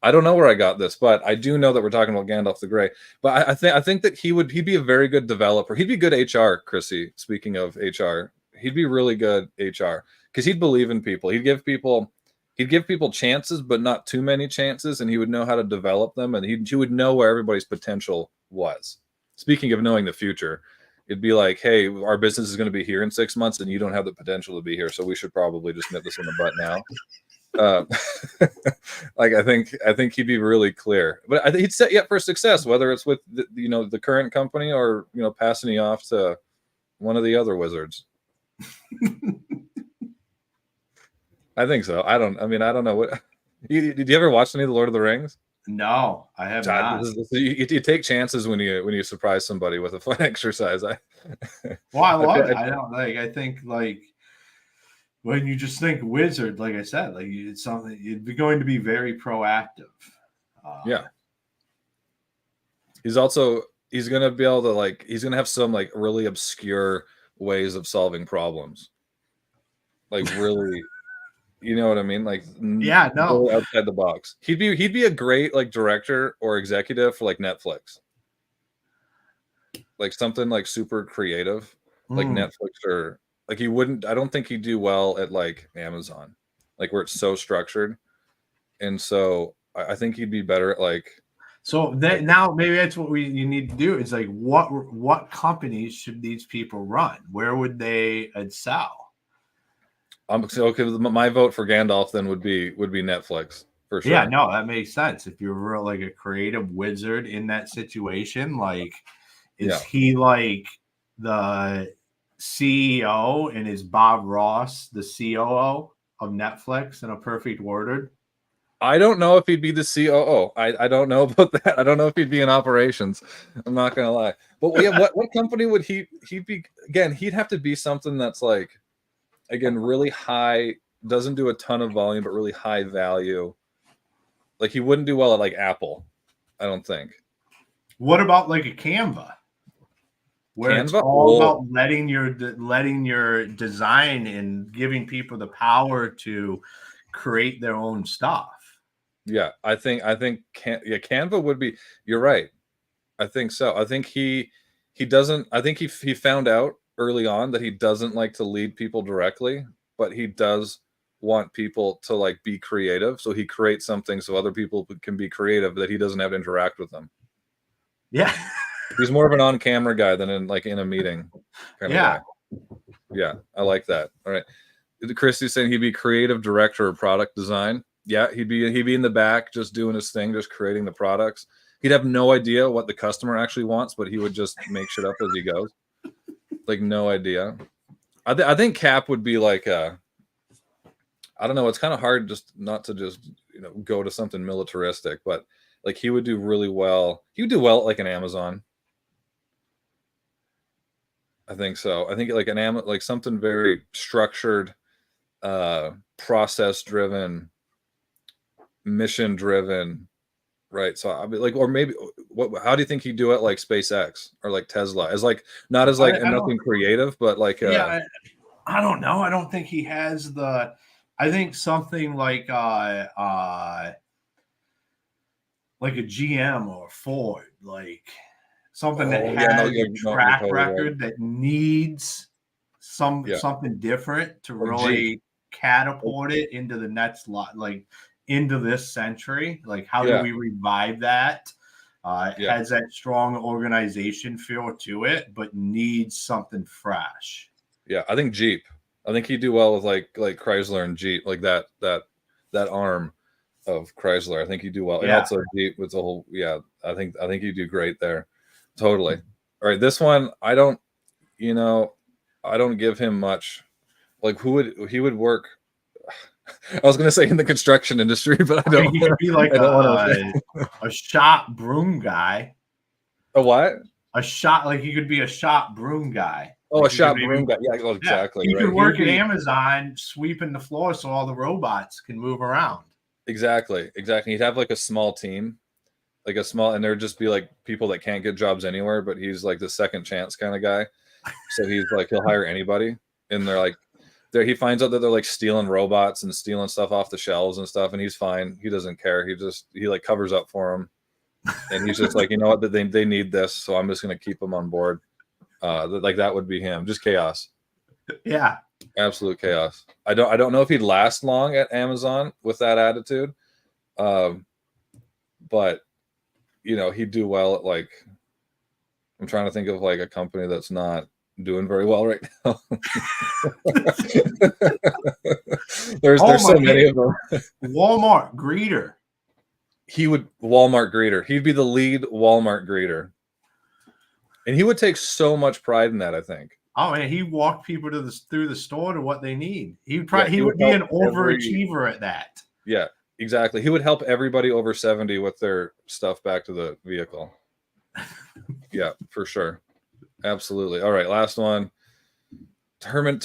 I don't know where I got this, but I do know that we're talking about Gandalf the Grey. But I think that he'd be a very good developer. He'd be good HR, Chrissy. Speaking of HR, he'd be really good HR because he'd believe in people. He'd give people chances, but not too many chances, and he would know how to develop them, and he would know where everybody's potential was. Speaking of knowing the future, it'd be like, hey, our business is going to be here in 6 months, and you don't have the potential to be here, so we should probably just nip this in the butt now. Like I think he'd be really clear, but I think he'd set you up for success, whether it's with the current company or passing you off to one of the other wizards. I think so. I don't know what. Did you ever watch any of the Lord of the Rings? No, I have not. You take chances when you surprise somebody with a fun exercise. I love it. I don't like. I think like when you just think wizard, like I said, like it's something you'd be going to be very proactive. Yeah. He's gonna be able to he's gonna have some like really obscure ways of solving problems. Like really. You know what I mean? Like, yeah, no, outside the box. He'd be a great like director or executive for like Netflix, like something like super creative, like Netflix, or like he wouldn't. I don't think he'd do well at like Amazon, like where it's so structured, and so I think he'd be better at like. So that now maybe that's what you need to do. Is like what companies should these people run? Where would they excel? Okay. My vote for Gandalf then would be Netflix for sure. Yeah, no, that makes sense. If you're like a creative wizard in that situation, like, is he like the CEO and is Bob Ross the COO of Netflix in a perfect world? I don't know if he'd be the COO. I don't know about that. I don't know if he'd be in operations. I'm not gonna lie. But yeah, what company would he'd be? Again, he'd have to be something that's like. Again, really high, doesn't do a ton of volume, but really high value. Like he wouldn't do well at like Apple, I don't think. What about like a Canva? Where it's all about letting your design and giving people the power to create their own stuff. Yeah, I think Canva would be. You're right. I think so. I think he doesn't. I think he found out early on that he doesn't like to lead people directly, but he does want people to like be creative. So he creates something so other people can be creative, that he doesn't have to interact with them. Yeah. He's more of an on-camera guy than in a meeting kind of guy. Yeah, I like that. All right. Christy's saying he'd be creative director of product design. Yeah, he'd be in the back just doing his thing, just creating the products. He'd have no idea what the customer actually wants, but he would just make shit up as he goes. Like no idea. I think Cap would be like I don't know. It's kind of hard just not to just go to something militaristic, but like he would do really well. He would do well at like an Amazon. I think so. I think like something very structured, process driven, mission driven. Right. So I'll be like, or maybe how do you think he'd do it like SpaceX or like Tesla? As like not as like nothing creative, but like I don't know. I don't think he has I think something like a GM or Ford, like something that has a track record that needs something different to really catapult it into the next lot, like into this century. Like, how do we revive that? Has that strong organization feel to it, but needs something fresh. Yeah, I think Jeep. I think he'd do well with like Chrysler and Jeep, like that arm of Chrysler. I think he'd do well. And also Jeep with the whole I think he'd do great there. Totally. All right, this one You know, I don't give him much. Like, he would work? I was going to say in the construction industry, but I don't. He could be like I don't want to. a shop broom guy. A what? Like he could be a shop broom guy. Oh, Like a shop broom guy. Yeah, exactly. He Right. could work at Amazon sweeping the floor so all the robots can move around. Exactly. He'd have like a small team, and there'd just be like people that can't get jobs anywhere, but he's like the second chance kind of guy. So he's like, he'll hire anybody, and they're like, he finds out that they're like stealing robots and stealing stuff off the shelves and stuff, and he's fine. He doesn't care. He like covers up for them, and he's just like, you know what, they need this, so I'm just gonna keep them on board. Like that would be him. Just chaos. Yeah, absolute chaos. I don't know if he'd last long at Amazon with that attitude, but you know, he'd do well at like. I'm trying to think of like a company that's not doing very well right now. there's so many of them. Walmart greeter. Walmart greeter. He'd be the lead Walmart greeter, and he would take so much pride in that. I think. Oh man, he walked people through the store to what they need. He would be an overachiever at that. Yeah, exactly. He would help everybody over 70 with their stuff back to the vehicle. Yeah, for sure. Absolutely. All right, last one. I got a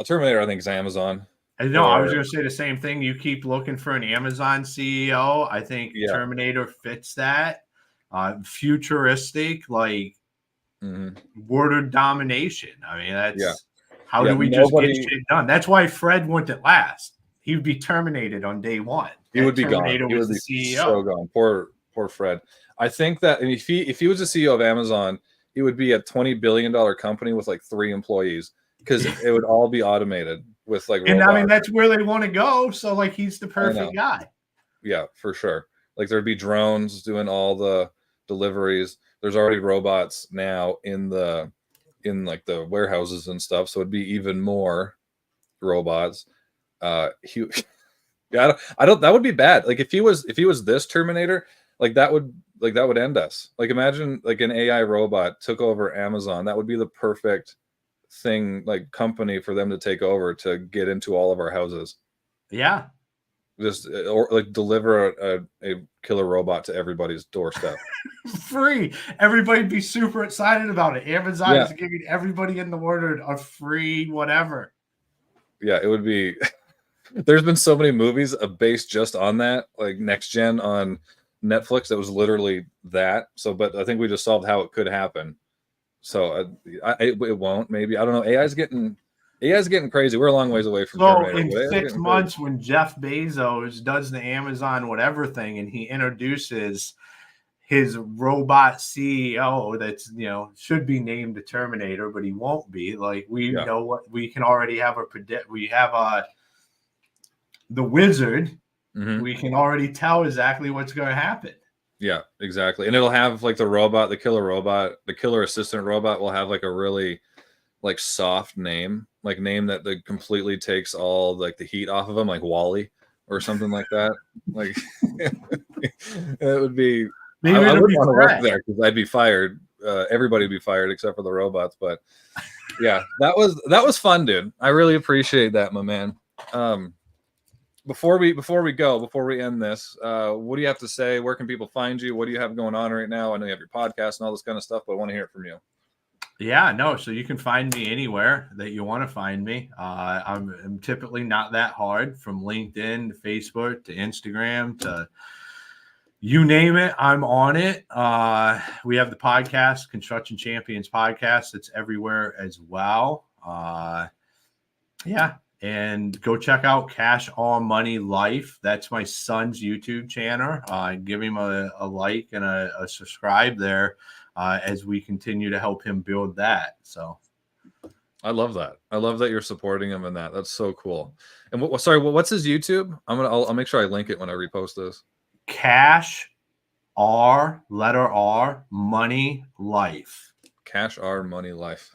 Terminator. I think is Amazon. No, I was going to say the same thing. You keep looking for an Amazon CEO. I think Terminator fits that. Futuristic, like word of domination. I mean, that's how do we just get shit done? That's why Fred wouldn't last. He would be terminated on day one. He would be gone. He would be so gone. Poor Fred. I think that if he was the CEO of Amazon, he would be a $20 billion company with like 3 employees because it would all be automated with like robots. And I mean, that's where they want to go. So like, he's the perfect guy. Yeah, for sure. Like there'd be drones doing all the deliveries. There's already robots now in like the warehouses and stuff. So it'd be even more robots. I don't. That would be bad. Like if he was this Terminator, that would end us. Like imagine like an AI robot took over Amazon. That would be the perfect thing, like company for them to take over to get into all of our houses. Yeah. Just or like deliver a killer robot to everybody's doorstep. Free. Everybody'd be super excited about it. Amazon is giving everybody in the world a free whatever. Yeah, it would be. There's been so many movies based just on that, like Next Gen on Netflix. That was literally that. So, but I think we just solved how it could happen. So it won't. Maybe I don't know. AI is getting crazy. We're a long ways away from. So in 6 months, when Jeff Bezos does the Amazon whatever thing, and he introduces his robot CEO, that's should be named the Terminator, but he won't be. Like we know what we can already have we have the wizard. Mm-hmm. We can already tell exactly what's going to happen. Yeah, exactly. And it'll have like the killer assistant robot will have like a really like soft name that completely takes all like the heat off of him, like Wally or something like that. Like it would be. Maybe I wouldn't want to work there because I'd be fired. Everybody would be fired except for the robots. But yeah, that was fun, dude. I really appreciate that, my man. Before we end this, what do you have to say? Where can people find you? What do you have going on right now? I know you have your podcast and all this kind of stuff, but I want to hear it from you. Yeah, no. So you can find me anywhere that you want to find me. I'm typically not that hard, from LinkedIn to Facebook to Instagram to you name it. I'm on it. We have the podcast, Construction Champions Podcast. It's everywhere as well. Yeah. And go check out Cash All Money Life. That's my son's YouTube channel. Give him a like and a subscribe there as we continue to help him build that. So I love that. I love that you're supporting him in that. That's so cool. And what's his YouTube? I'll make sure I link it when I repost this. Cash R, letter R, Money Life. Cash R Money Life.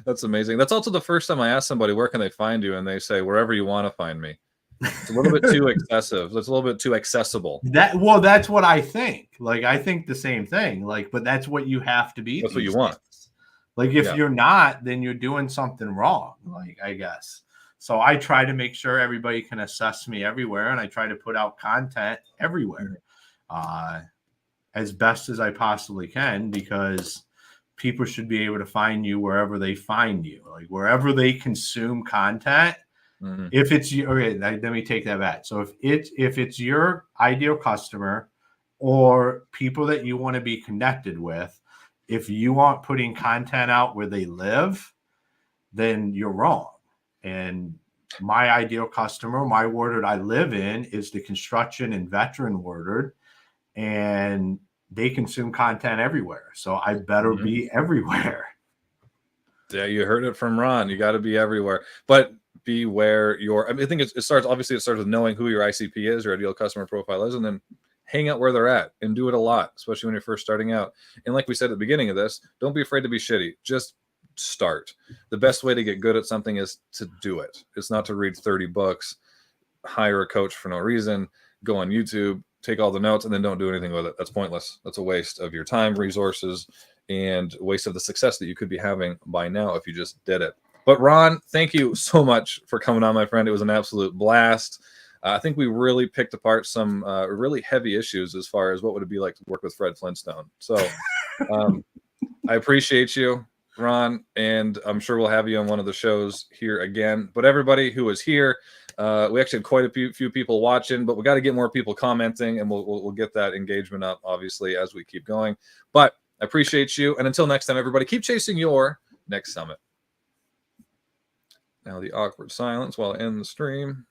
That's amazing. That's also the first time I asked somebody where can they find you, and they say wherever you want to find me. It's a little bit too excessive. It's a little bit too accessible. That's what I think. Like I think the same thing. Like, but that's what you have to be. That's what you want. Like if Yeah. you're not, then you're doing something wrong, like I guess. So I try to make sure everybody can assess me everywhere, and I try to put out content everywhere as best as I possibly can, because people should be able to find you wherever they find you, like wherever they consume content. Mm-hmm. If it's okay, let me take that back. So if it's your ideal customer or people that you want to be connected with, if you aren't putting content out where they live, then you're wrong. And my ideal customer, my warded I live in, is the construction and veteran warded, and they consume content everywhere. So I better be everywhere. Yeah, you heard it from Ron. You got to be everywhere, but be where your. I mean, I think it starts. Obviously, it starts with knowing who your ICP is, your ideal customer profile is, and then hang out where they're at and do it a lot, especially when you're first starting out. And like we said at the beginning of this, don't be afraid to be shitty. Just start. The best way to get good at something is to do it. It's not to read 30 books, hire a coach for no reason, go on YouTube, take all the notes, and then don't do anything with it. That's pointless. That's a waste of your time, resources, and waste of the success that you could be having by now if you just did it. But Ron, thank you so much for coming on, my friend. It was an absolute blast. I think we really picked apart some really heavy issues as far as what would it be like to work with Fred Flintstone. So I appreciate you, Ron, and I'm sure we'll have you on one of the shows here again. But everybody who is here, we actually had quite a few people watching, but we got to get more people commenting, and we'll get that engagement up, obviously, as we keep going. But I appreciate you, and until next time, everybody, keep chasing your next summit. Now the awkward silence while I end the stream.